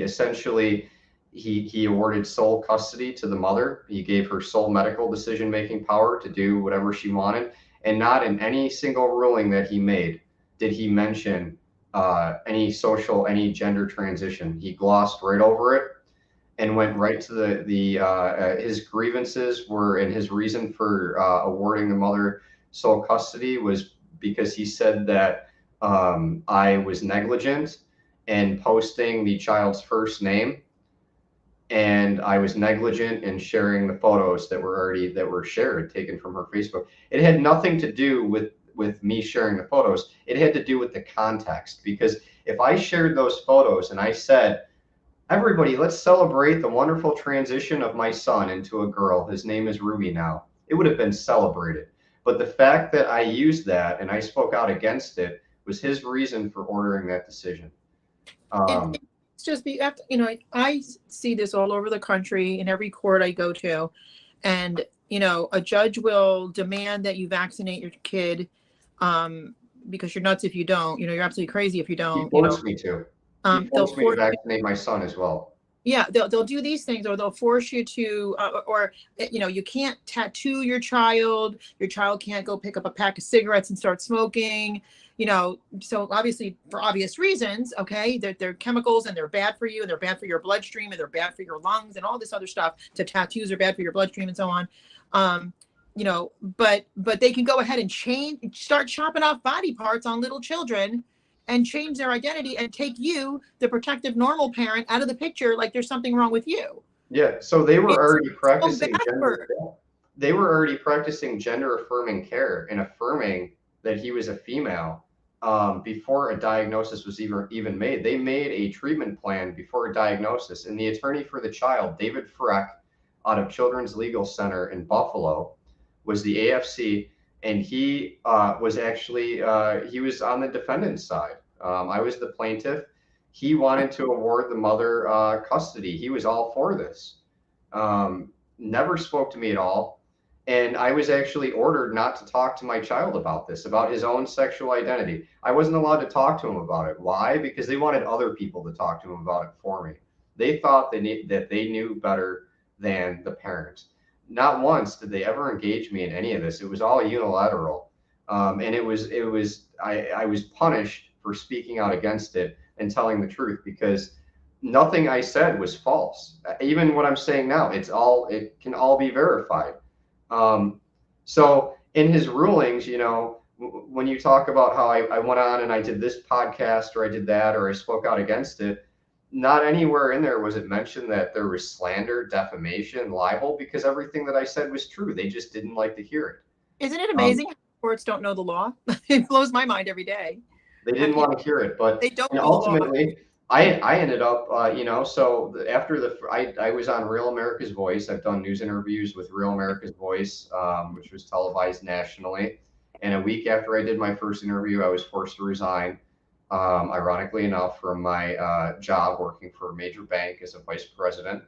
essentially he awarded sole custody to the mother. He gave her sole medical decision-making power to do whatever she wanted. And not in any single ruling that he made did he mention any gender transition. He glossed right over it and went right to his grievances were, and his reason for awarding the mother sole custody was because he said that I was negligent in posting the child's first name, and I was negligent in sharing the photos that were shared, taken from her Facebook. It had nothing to do with me sharing the photos. It had to do with the context, because if I shared those photos and I said, everybody, let's celebrate the wonderful transition of my son into a girl, his name is Ruby now, it would have been celebrated. But the fact that I used that and I spoke out against it was his reason for ordering that decision. And it's just I see this all over the country in every court I go to, and a judge will demand that you vaccinate your kid, because you're nuts if you don't. You're absolutely crazy if you don't. He forced me to. He forced me to vaccinate my son as well. Yeah, they'll do these things, or they'll force you to, or you can't tattoo your child. Your child can't go pick up a pack of cigarettes and start smoking. So obviously for obvious reasons, okay, they're chemicals and they're bad for you, and they're bad for your bloodstream, and they're bad for your lungs and all this other stuff. So tattoos are bad for your bloodstream and so on. But they can go ahead and start chopping off body parts on little children and change their identity and take you, the protective normal parent, out of the picture like there's something wrong with you. Yeah, so they were already practicing gender affirming care and affirming that he was a female before a diagnosis was even made. They made a treatment plan before a diagnosis, and the attorney for the child, David Freck, out of Children's Legal Center in Buffalo, was the AFC. And he was actually, he was on the defendant's side. I was the plaintiff. He wanted to award the mother custody. He was all for this. Never spoke to me at all. And I was actually ordered not to talk to my child about this, about his own sexual identity. I wasn't allowed to talk to him about it. Why? Because they wanted other people to talk to him about it for me. They thought that they knew better than the parents. Not once did they ever engage me in any of this. It was all unilateral. And I was punished for speaking out against it and telling the truth, because nothing I said was false. Even what I'm saying now, it can all be verified. So in his rulings, when you talk about how I went on and I did this podcast, or I did that, or I spoke out against it, not anywhere in there was it mentioned that there was slander, defamation, libel, because everything that I said was true. They just didn't like to hear it. Isn't it amazing how courts don't know the law? It blows my mind every day. They didn't want to hear it, but they don't. Ultimately, I ended up, so after I was on Real America's Voice. I've done news interviews with Real America's Voice, which was televised nationally. And a week after I did my first interview, I was forced to resign. Ironically enough, from my job working for a major bank as a vice president.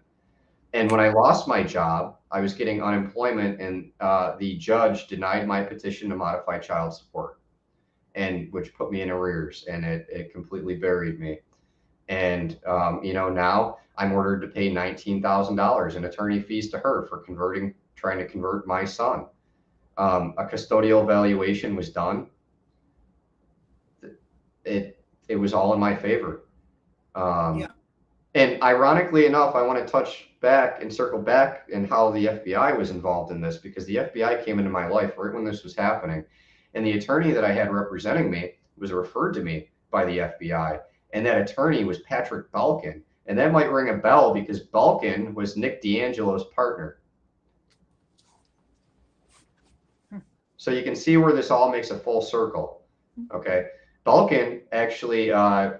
And when I lost my job, I was getting unemployment, and the judge denied my petition to modify child support, and which put me in arrears, and it completely buried me. And now I'm ordered to pay $19,000 in attorney fees to her for trying to convert my son. A custodial evaluation was done. It was all in my favor. Yeah. And ironically enough, I want to touch back and circle back in how the FBI was involved in this, because the FBI came into my life right when this was happening. And the attorney that I had representing me was referred to me by the FBI. And that attorney was Patrick Belkin. And that might ring a bell, because Belkin was Nick D'Angelo's partner. So you can see where this all makes a full circle. Okay. Belkin actually, I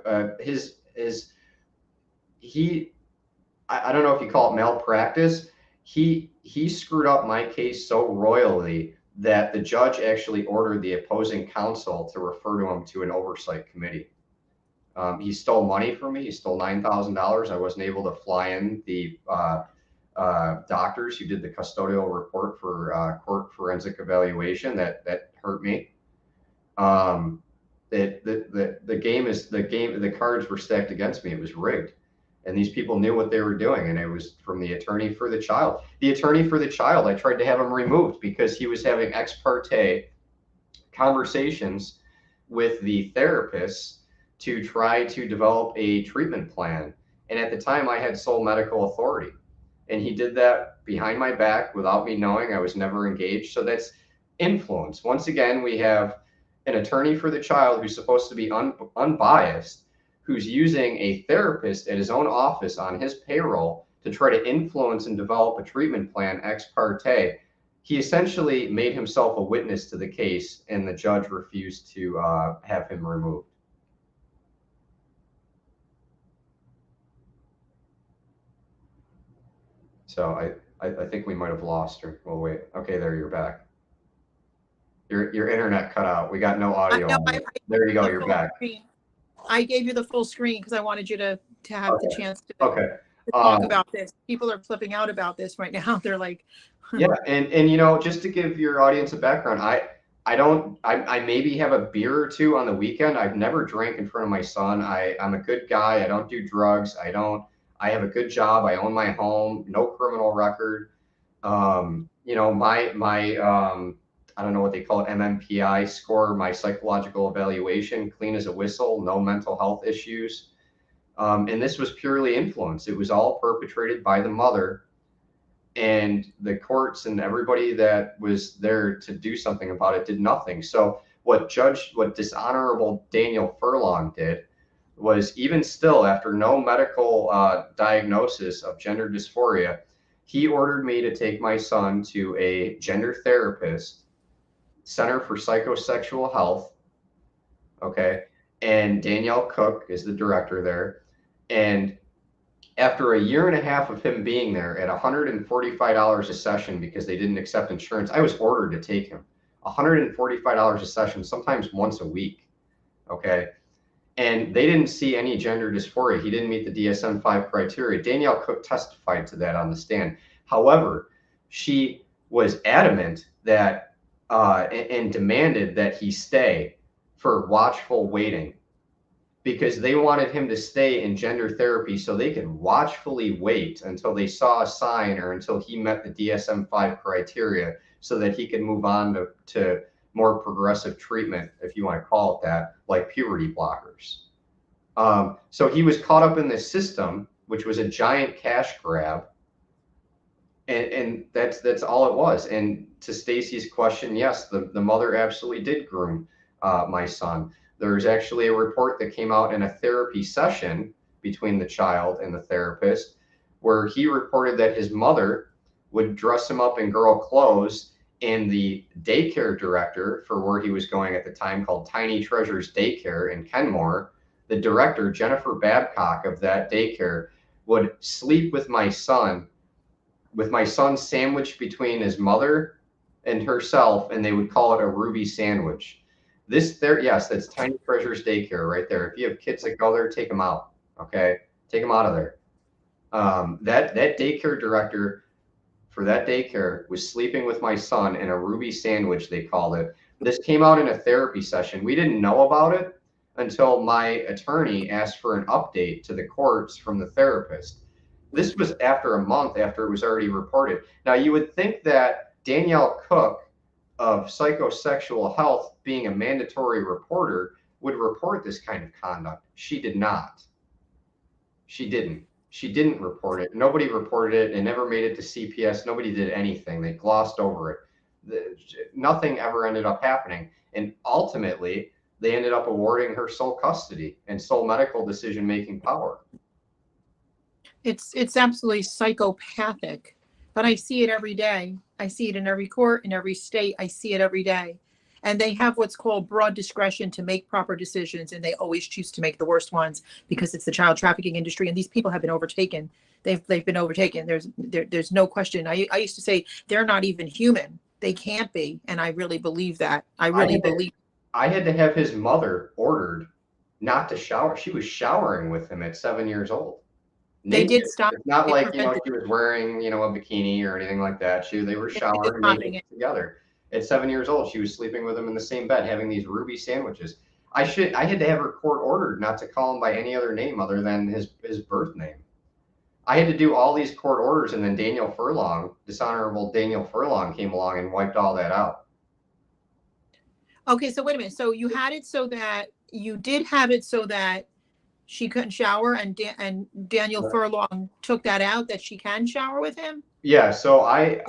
don't know if you call it malpractice. He screwed up my case so royally that the judge actually ordered the opposing counsel to refer to him to an oversight committee. He stole money from me. He stole $9,000. I wasn't able to fly in the doctors who did the custodial report for court forensic evaluation. That hurt me. The cards were stacked against me. It was rigged, and these people knew what they were doing. And it was from the attorney for the child. The attorney for the child, I tried to have him removed because he was having ex parte conversations with the therapists to try to develop a treatment plan. And at the time, I had sole medical authority, and he did that behind my back without me knowing. I was never engaged. So that's influence. Once again, we have an attorney for the child who's supposed to be unbiased, who's using a therapist at his own office on his payroll to try to influence and develop a treatment plan ex parte. He essentially made himself a witness to the case, and the judge refused to have him removed. So I think we might have lost her. Well, wait. Okay, there, you're back. Your internet cut out. We got no audio. There you go. You're back. I gave you the full screen because I wanted you to have the chance to talk about this. People are flipping out about this right now. They're like, yeah, and you know, just to give your audience a background, I maybe have a beer or two on the weekend. I've never drank in front of my son. I'm a good guy. I don't do drugs. I have a good job. I own my home. No criminal record. You know, my I don't know what they call it, MMPI score, my psychological evaluation, clean as a whistle, no mental health issues. And this was purely influence. It was all perpetrated by the mother, and the courts and everybody that was there to do something about it did nothing. So what dishonorable Daniel Furlong did was, even still, after no medical diagnosis of gender dysphoria, he ordered me to take my son to a gender therapist, Center for Psychosexual Health. Okay. And Danielle Cook is the director there. And after a year and a half of him being there at $145 a session, because they didn't accept insurance, I was ordered to take him. $145 a session, sometimes once a week. Okay. And they didn't see any gender dysphoria. He didn't meet the DSM-5 criteria. Danielle Cook testified to that on the stand. However, she was adamant that and demanded that he stay for watchful waiting, because they wanted him to stay in gender therapy so they could watchfully wait until they saw a sign or until he met the DSM-5 criteria, so that he could move on to more progressive treatment, if you want to call it that, like puberty blockers. So he was caught up in this system, which was a giant cash grab. And that's all it was. And to Stacy's question, yes, the mother absolutely did groom my son. There's actually a report that came out in a therapy session between the child and the therapist, where he reported that his mother would dress him up in girl clothes, and the daycare director for where he was going at the time, called Tiny Treasures Daycare in Kenmore, the director, Jennifer Babcock of that daycare, would sleep with my son sandwiched between his mother and herself, and they would call it a Ruby sandwich. Yes, that's Tiny Treasures Daycare right there. If you have kids that go there, take them out. Okay, take them out of there. That daycare director for that daycare was sleeping with my son in a Ruby sandwich, they called it. This came out in a therapy session. We didn't know about it until my attorney asked for an update to the courts from the therapist. This was after a month after it was already reported. Now, you would think that Danielle Cook of Psychosexual Health, being a mandatory reporter, would report this kind of conduct. She did not. She didn't report it. Nobody reported it. It never made it to CPS. Nobody did anything. They glossed over it. Nothing ever ended up happening. And ultimately, they ended up awarding her sole custody and sole medical decision-making power. it's absolutely psychopathic, but I see it every day. I see it in every court, in every state. I see it every day. And they have what's called broad discretion to make proper decisions, and they always choose to make the worst ones because it's the child trafficking industry, and these people have been overtaken. They've been overtaken. There's no question. I used to say they're not even human. They can't be, and I really believe that. I had to have his mother ordered not to shower. She was showering with him at 7 years old. They did stop. It's not like, she was wearing, a bikini or anything like that. They were showering naked together. At 7 years old, she was sleeping with him in the same bed, having these Ruby sandwiches. I had to have her court ordered not to call him by any other name other than his birth name. I had to do all these court orders, and then dishonorable Daniel Furlong came along and wiped all that out. Okay, so wait a minute. So you had it so that you did have it so that she couldn't shower, and Daniel Furlong took that out, that she can shower with him? Yeah, so I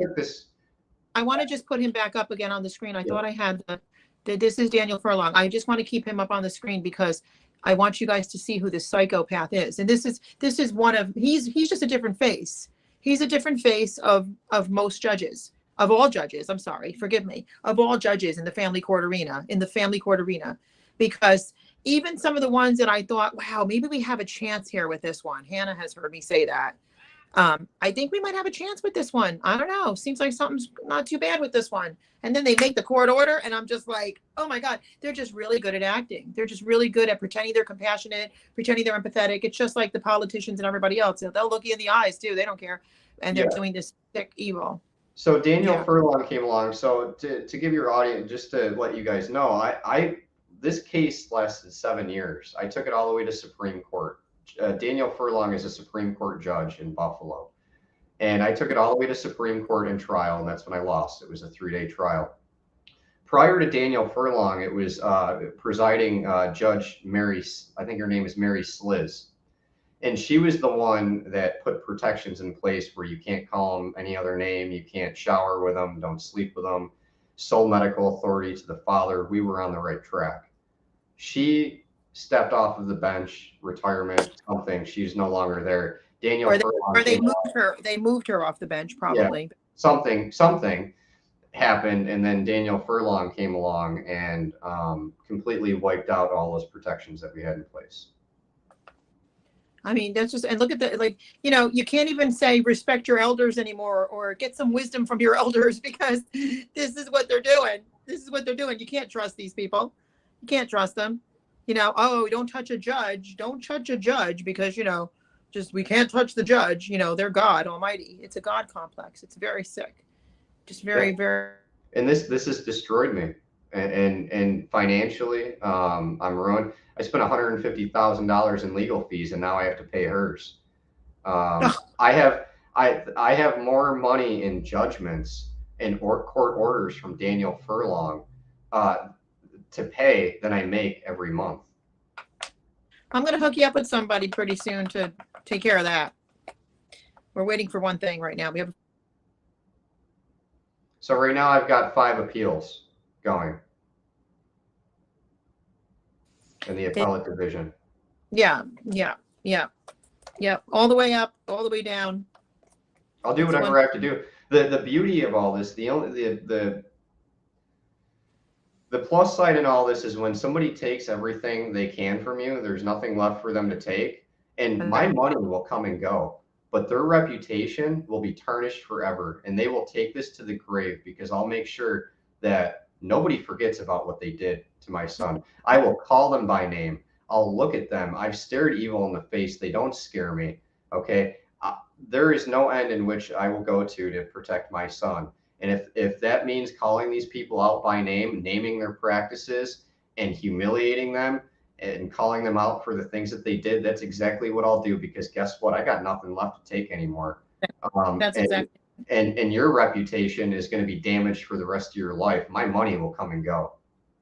took this. I want to just put him back up again on the screen. I thought I had this is Daniel Furlong. I just want to keep him up on the screen because I want you guys to see who this psychopath is. And this is one of, he's just a different face. He's a different face of most judges, of all judges. I'm sorry, forgive me, of all judges in the family court arena, because even some of the ones that I thought, wow, maybe we have a chance here with this one. Hannah has heard me say that. I think we might have a chance with this one. I don't know. Seems like something's not too bad with this one. And then they make the court order and I'm just like, oh my God, they're just really good at acting. They're just really good at pretending they're compassionate, pretending they're empathetic. It's just like the politicians and everybody else. They'll look you in the eyes too. They don't care. And they're doing this sick evil. So Daniel Furlong came along. So to give your audience, just to let you guys know, this case lasted 7 years. I took it all the way to Supreme Court. Daniel Furlong is a Supreme Court judge in Buffalo. And I took it all the way to Supreme Court in trial, and that's when I lost. It was a 3-day trial. Prior to Daniel Furlong, it was presiding Judge Mary, I think her name is Mary Sliz. And she was the one that put protections in place where you can't call them any other name, you can't shower with them, don't sleep with them, sole medical authority to the father. We were on the right track. She stepped off of the bench, retirement, something. She's no longer there. Daniel Furlong, or they moved her off the bench, probably. Yeah, something happened, and then Daniel Furlong came along and completely wiped out all those protections that we had in place. I mean, that's just, and look at the, like, you know, you can't even say respect your elders anymore or get some wisdom from your elders because this is what they're doing. This is what they're doing. You can't trust these people. You can't trust them. You know, oh, don't touch a judge. Don't touch a judge because, you know, just we can't touch the judge. You know, they're God Almighty. It's a God complex. It's very sick. Just very, very. And this has destroyed me. And financially, I'm ruined. I spent $150,000 in legal fees, and now I have to pay hers. I have more money in judgments and court orders from Daniel Furlong to pay than I make every month. I'm going to hook you up with somebody pretty soon to take care of that. We're waiting for one thing right now. So right now I've got 5 appeals going in the appellate division. Yeah. All the way up, all the way down. I'll do whatever I have to do. The beauty of all this, the plus side in all this is when somebody takes everything they can from you, there's nothing left for them to take. And my money will come and go, but their reputation will be tarnished forever. And they will take this to the grave because I'll make sure that nobody forgets about what they did to my son. I will call them by name. I'll look at them. I've stared evil in the face. They don't scare me. Okay. There is no end in which I will go to protect my son. And if that means calling these people out by name, naming their practices and humiliating them and calling them out for the things that they did, that's exactly what I'll do, because guess what? I got nothing left to take anymore. That's exactly. And your reputation is going to be damaged for the rest of your life. My money will come and go.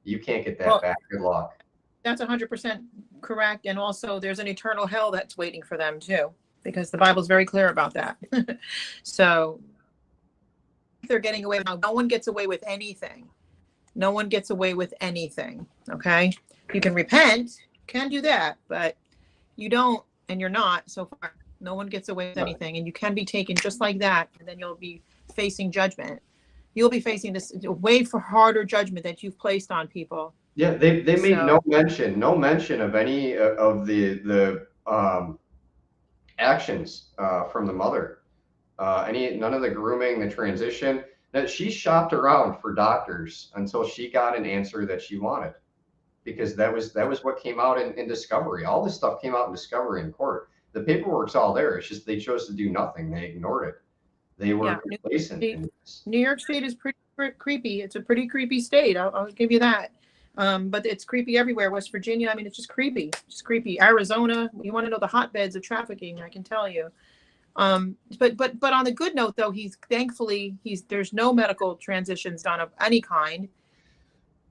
You can't get that back. Good luck. That's 100% correct. And also there's an eternal hell that's waiting for them too, because the Bible's very clear about that. So they're getting away. No one gets away with anything. No one gets away with anything. Okay. You can repent, can do that, but you don't, and you're not so far. No one gets away with anything, and you can be taken just like that, and then you'll be facing judgment. You'll be facing this way for harder judgment that you've placed on people. Yeah, they made no mention of any of the actions from the mother. None of the grooming, the transition. That she shopped around for doctors until she got an answer that she wanted, because that was what came out in discovery. All this stuff came out in discovery in court. The paperwork's all there. It's just they chose to do nothing. They ignored it. They were complacent. New York State is pretty creepy. It's a pretty creepy state. I'll give you that. But it's creepy everywhere. West Virginia, I mean, it's just creepy. Just creepy. Arizona, you want to know the hotbeds of trafficking, I can tell you. But on the good note, though, there's no medical transitions done of any kind.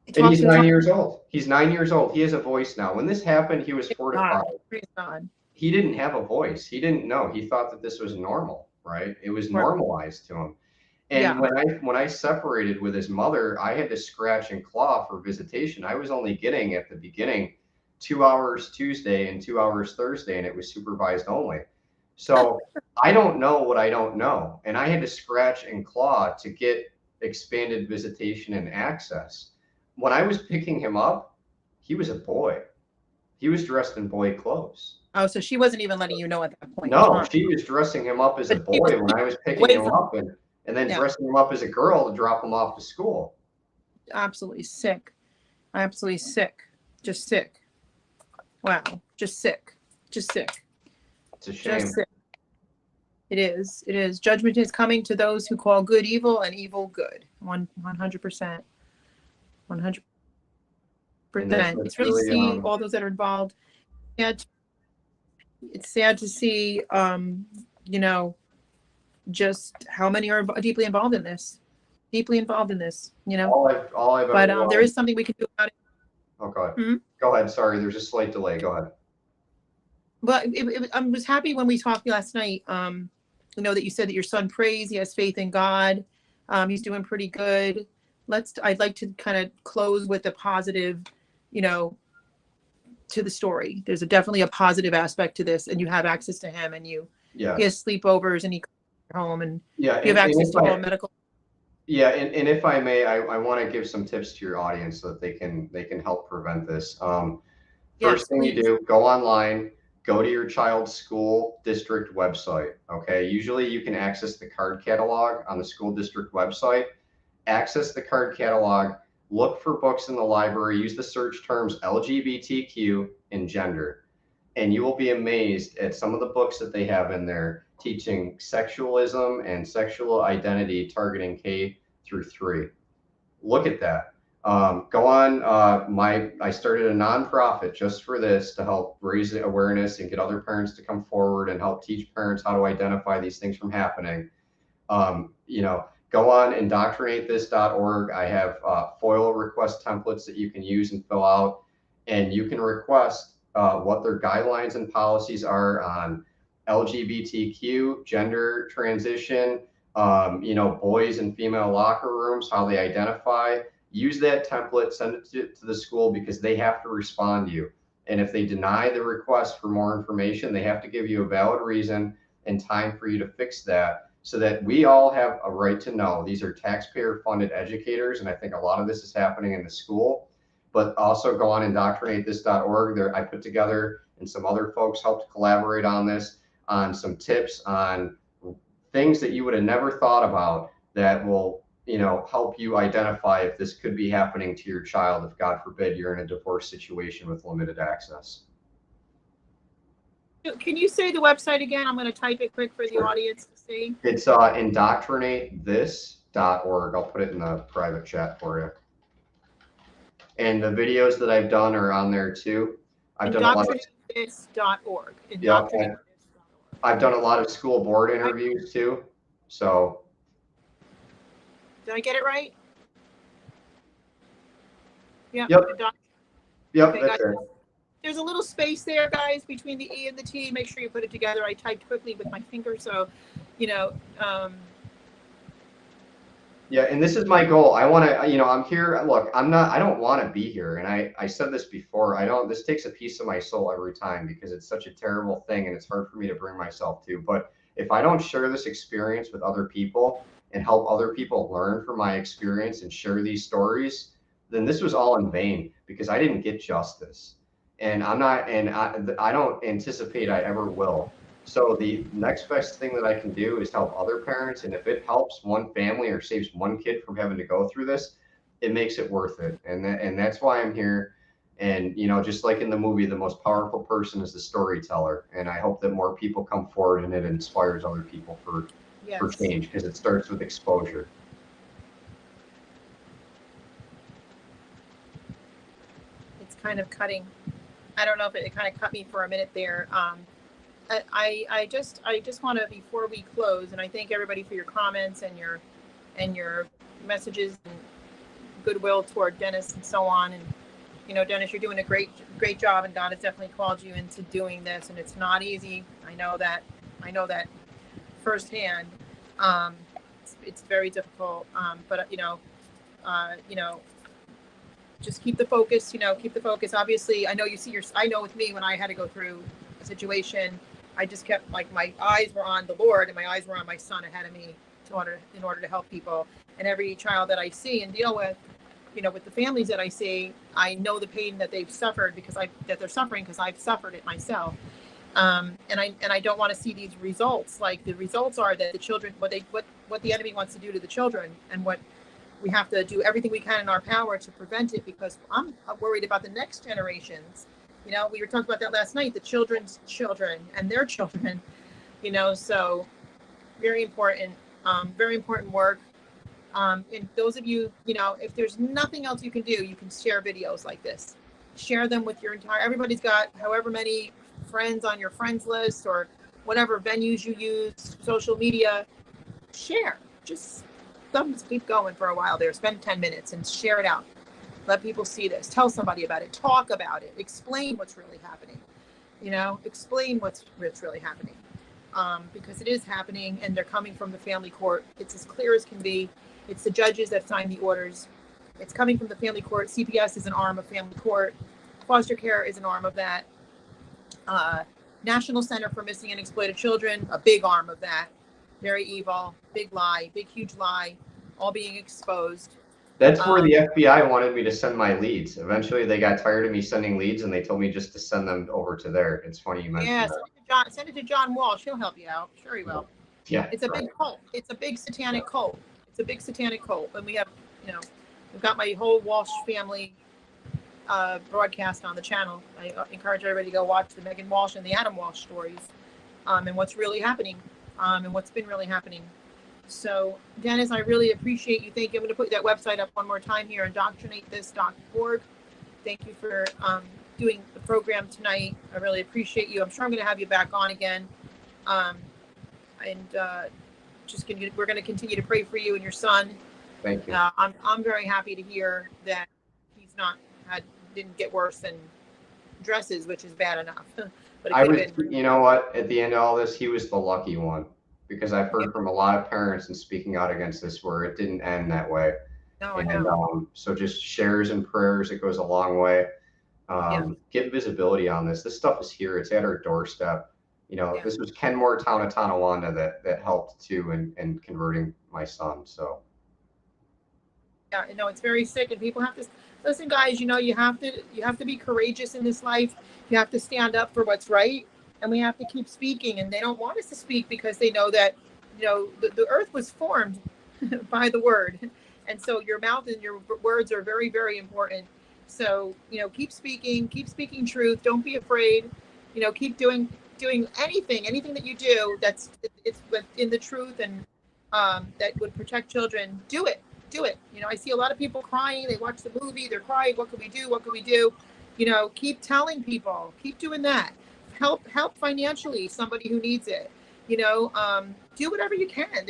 And he's 9 years old. He's 9 years old. He has a voice now. When this happened, he was 4 to 5. Praise God. He didn't have a voice. He didn't know. He thought that this was normal, right? It was normalized to him. And when I separated with his mother, I had to scratch and claw for visitation. I was only getting at the beginning 2 hours Tuesday and 2 hours Thursday, and it was supervised only. So I don't know what I don't know. And I had to scratch and claw to get expanded visitation and access. When I was picking him up, he was a boy. He was dressed in boy clothes. Oh, so she wasn't even letting you know at that point. No, she was dressing him up as a boy when I was picking him up, and then dressing him up as a girl to drop him off to school. Absolutely sick. Absolutely sick. Just sick. Wow. Just sick. Just sick. It's a shame. Just sick. It is. It is. Judgment is coming to those who call good evil and evil good. 100%. 100%. It's really see all those that are involved. It's sad to see, you know, just how many are deeply involved in this. You know. All I've but there is something we can do about it. Oh, go ahead. Mm-hmm. Go ahead. Sorry, there's a slight delay. Go ahead. But I was happy when we talked last night. You know that you said that your son prays. He has faith in God. He's doing pretty good. I'd like to kind of close with a positive, you know, to the story. There's definitely a positive aspect to this, and you have access to him, and he has sleepovers, and he comes home, and you have access to all medical. Yeah, and if I may, I want to give some tips to your audience so that they can help prevent this. First thing you do, go online, go to your child's school district website. Okay, usually you can access the card catalog on the school district website. Access the card catalog, look for books in the library, use the search terms LGBTQ and gender, and you will be amazed at some of the books that they have in there teaching sexualism and sexual identity targeting K through 3. Look at that. Go on. I started a nonprofit just for this to help raise awareness and get other parents to come forward and help teach parents how to identify these things from happening. You know, go on indoctrinatethis.org. I have FOIL request templates that you can use and fill out, and you can request what their guidelines and policies are on LGBTQ, gender transition, you know, boys and female locker rooms, how they identify. Use that template, send it to the school because they have to respond to you. And if they deny the request for more information, they have to give you a valid reason and time for you to fix that so that we all have a right to know. These are taxpayer funded educators, and I think a lot of this is happening in the school. But also go on indoctrinatethis.org. There, I put together, and some other folks helped collaborate on this, on some tips on things that you would have never thought about that will, you know, help you identify if this could be happening to your child, if God forbid you're in a divorce situation with limited access. Can you say the website again? I'm going to type it quick for the audience to see. It's indoctrinatethis.org. I'll put it in the private chat for you. And the videos that I've done are on there too. I've done a lot of indoctrinatethis.org. Yeah, I've done a lot of school board interviews too. So did I get it right? Yeah. Yep. Yep. Okay, That's it. There's a little space there, guys, between the E and the T. Make sure you put it together. I typed quickly with my finger, so you know. Yeah, and this is my goal. I want to, you know, I'm here. Look, I don't want to be here. And I said this before. This takes a piece of my soul every time because it's such a terrible thing and it's hard for me to bring myself to. But if I don't share this experience with other people and help other people learn from my experience and share these stories, then this was all in vain because I didn't get justice. And I don't anticipate I ever will. So the next best thing that I can do is help other parents. And if it helps one family or saves one kid from having to go through this, it makes it worth it. And that's why I'm here. And, you know, just like in the movie, the most powerful person is the storyteller. And I hope that more people come forward and it inspires other people for change, because it starts with exposure. It's kind of cutting. I don't know if it kind of cut me for a minute there. I just want to, before we close, and I thank everybody for your comments and your messages and goodwill toward Dennis and so on. And you know, Dennis, you're doing a great job, and God has definitely called you into doing this, and it's not easy. I know that firsthand. it's very difficult. But just keep the focus. Keep the focus. Obviously, I know I know with me when I had to go through a situation, I just kept my eyes were on the Lord and my eyes were on my son ahead of me in order to help people. And every child that I see and deal with, with the families that I see, I know the pain that they've suffered that they're suffering because I've suffered it myself. And I don't want to see these results. Like the results are that the children, what the enemy wants to do to the children, and what we have to do everything we can in our power to prevent it, because I'm worried about the next generations. We were talking about that last night, the children's children and their children, so very important work. And those of you, if there's nothing else you can do, you can share videos like this, share them with everybody's got however many friends on your friends list or whatever venues you use, social media, share, just keep going for a while there, spend 10 minutes and share it out. Let people see this, tell somebody about it, talk about it, explain what's really happening, explain what's really happening, because it is happening and they're coming from the family court. It's as clear as can be. It's the judges that sign the orders. It's coming from the family court. CPS is an arm of family court. Foster care is an arm of that. National Center for Missing and Exploited Children, a big arm of that. Very evil, big lie, big huge lie, all being exposed. That's where the FBI wanted me to send my leads. Eventually, they got tired of me sending leads, and they told me just to send them over to there. It's funny you mentioned that. Send it to John Walsh. He'll help you out. Sure he will. Yeah. It's a big cult. It's a big satanic cult. It's a big satanic cult. And we have, we've got my whole Walsh family broadcast on the channel. I encourage everybody to go watch the Megan Walsh and the Adam Walsh stories, and what's really happening, and what's been really happening. So, Dennis, I really appreciate you. Thank you. I'm going to put that website up one more time here, indoctrinatethis.org. Thank you for doing the program tonight. I really appreciate you. I'm sure I'm going to have you back on again. We're going to continue to pray for you and your son. Thank you. I'm very happy to hear that he's didn't get worse than dresses, which is bad enough. But you know what? At the end of all this, he was the lucky one, because I've heard from a lot of parents and speaking out against this where it didn't end that way. No, I know. So just shares and prayers, it goes a long way. Get visibility on this. This stuff is here. It's at our doorstep. This was Kenmore, town of Tonawanda, that helped too in converting my son. So. Yeah, it's very sick, and people have to listen, guys. You have to be courageous in this life. You have to stand up for what's right, and we have to keep speaking. And they don't want us to speak because they know that the earth was formed by the word, and so your mouth and your words are very, very important. So keep speaking truth. Don't be afraid. Keep doing anything that you do it's within the truth and that would protect children. Do it. I see a lot of people crying. They watch the movie, they're crying. What can we do? Keep telling people, keep doing that. Help financially somebody who needs it. Do whatever you can.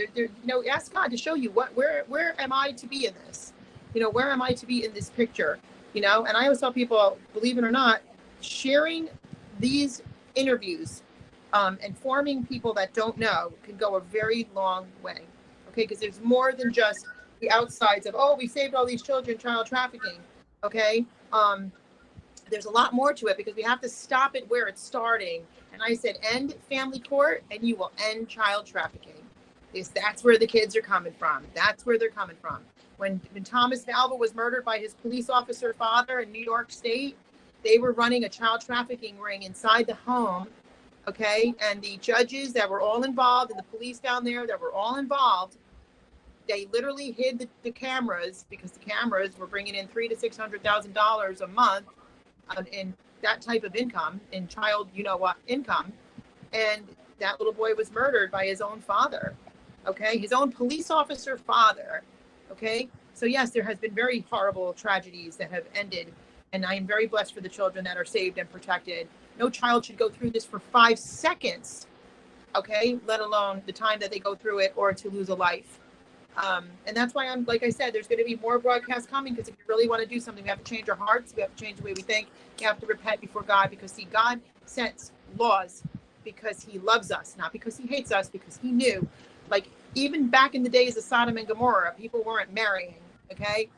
Ask God to show you where am I to be in this? Where am I to be in this picture? And I always tell people, believe it or not, sharing these interviews, informing people that don't know can go a very long way. Okay, because there's more than just the outsides of, we saved all these children, child trafficking. Okay, there's a lot more to it, because we have to stop it where it's starting. And I said, end family court, and you will end child trafficking. That's where the kids are coming from. That's where they're coming from. When Thomas Valva was murdered by his police officer father in New York State, they were running a child trafficking ring inside the home. Okay, and the judges that were all involved, and the police down there that were all involved, they literally hid the cameras, because the cameras were bringing in $300,000 to $600,000 a month in that type of income, in child, income. And that little boy was murdered by his own father. Okay, his own police officer father. Okay, so yes, there has been very horrible tragedies that have ended, and I am very blessed for the children that are saved and protected. No child should go through this for 5 seconds. Okay, let alone the time that they go through it, or to lose a life. And that's why like I said, there's going to be more broadcasts coming, because if you really want to do something, we have to change our hearts. We have to change the way we think. You have to repent before God, because God sets laws because he loves us, not because he hates us, because he knew, like Even back in the days of Sodom and Gomorrah, people weren't marrying, okay?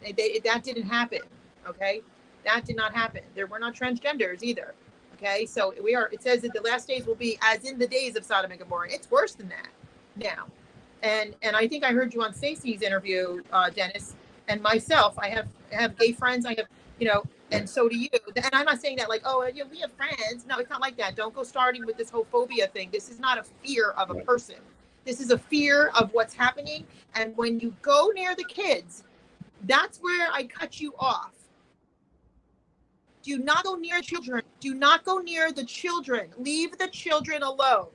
That didn't happen, okay? That did not happen. There were not transgenders either, okay? So it says that the last days will be as in the days of Sodom and Gomorrah. It's worse than that now. And I think I heard you on Stacey's interview, Dennis, and myself. I have gay friends. I have, and so do you. And I'm not saying that like, oh, yeah, we have friends. No, it's not like that. Don't go starting with this whole phobia thing. This is not a fear of a person. This is a fear of what's happening. And when you go near the kids, that's where I cut you off. Do not go near children. Do not go near the children. Leave the children alone.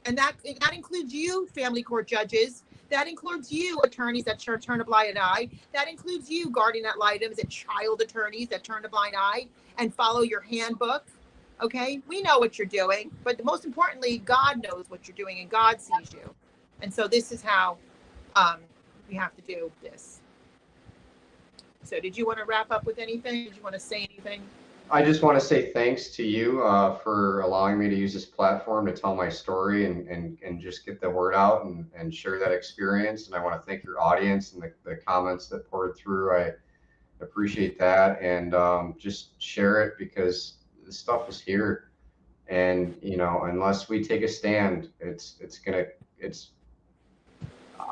And that includes you, family court judges. That includes you, attorneys that turn a blind eye. That includes you, guardian ad litems and child attorneys that turn a blind eye and follow your handbook. Okay, we know what you're doing, but most importantly, God knows what you're doing and God sees you. And so this is how we have to do this. So did you want to wrap up with anything? Did you want to say anything? I just want to say thanks to you for allowing me to use this platform to tell my story and just get the word out and share that experience. And I want to thank your audience and the comments that poured through. I appreciate that. And just share it because this stuff is here. And, unless we take a stand,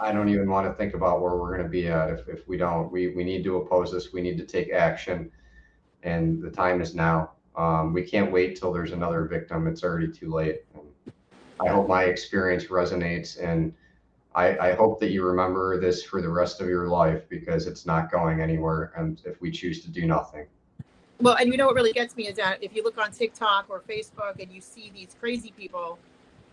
I don't even want to think about where we're going to be at if we don't. We need to oppose this. We need to take action. And the time is now. We can't wait till there's another victim. It's already too late. And I hope my experience resonates, and I hope that you remember this for the rest of your life because it's not going anywhere. And if we choose to do nothing. Well, and what really gets me is that if you look on TikTok or Facebook and you see these crazy people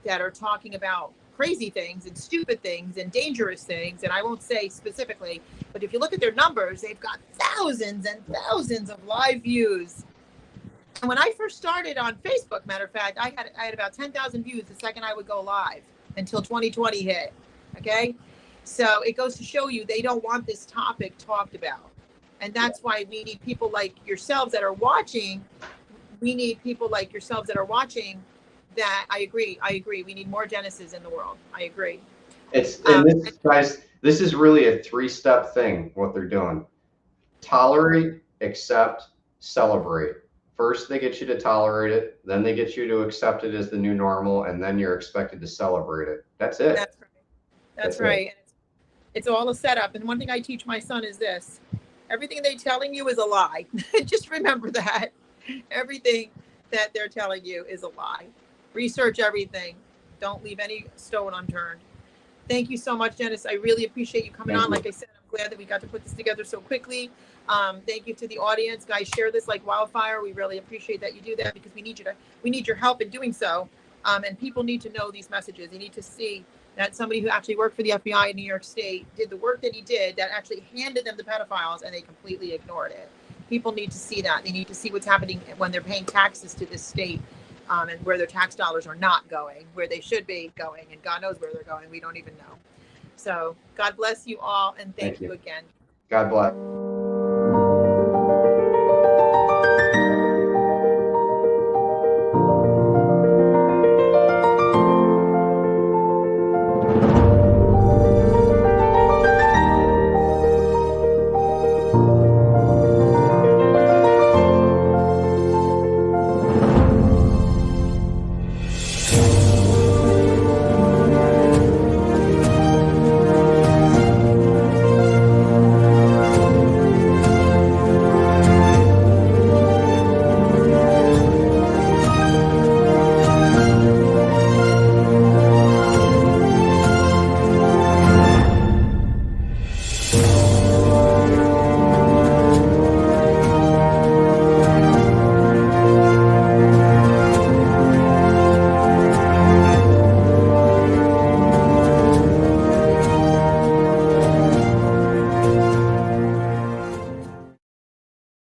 that are talking about crazy things and stupid things and dangerous things, and I won't say specifically, but if you look at their numbers, they've got thousands and thousands of live views. And when I first started on Facebook, matter of fact, I had about 10,000 views the second I would go live until 2020 hit. Okay, so it goes to show you they don't want this topic talked about, and that's why we need people like yourselves that are watching. We need people like yourselves that are watching. That I agree. We need more Dennises in the world. I agree. Guys, this is really a 3-step thing, what they're doing. Tolerate, accept, celebrate. First, they get you to tolerate it. Then they get you to accept it as the new normal. And then you're expected to celebrate it. That's it. That's right. That's right. It's all a setup. And one thing I teach my son is this. Everything they're telling you is a lie. Just remember that. Everything that they're telling you is a lie. Research everything. Don't leave any stone unturned. Thank you so much, Dennis. I really appreciate you coming on. Like I said, I'm glad that we got to put this together so quickly. Thank you to the audience. Guys, share this like wildfire. We really appreciate that you do that because we need your help in doing so. And people need to know these messages. They need to see that somebody who actually worked for the FBI in New York State did the work that he did, that actually handed them the pedophiles, and they completely ignored it. People need to see that. They need to see what's happening when they're paying taxes to this state. And where their tax dollars are not going, where they should be going, and God knows where they're going. We don't even know. So God bless you all, and thank you again. God bless.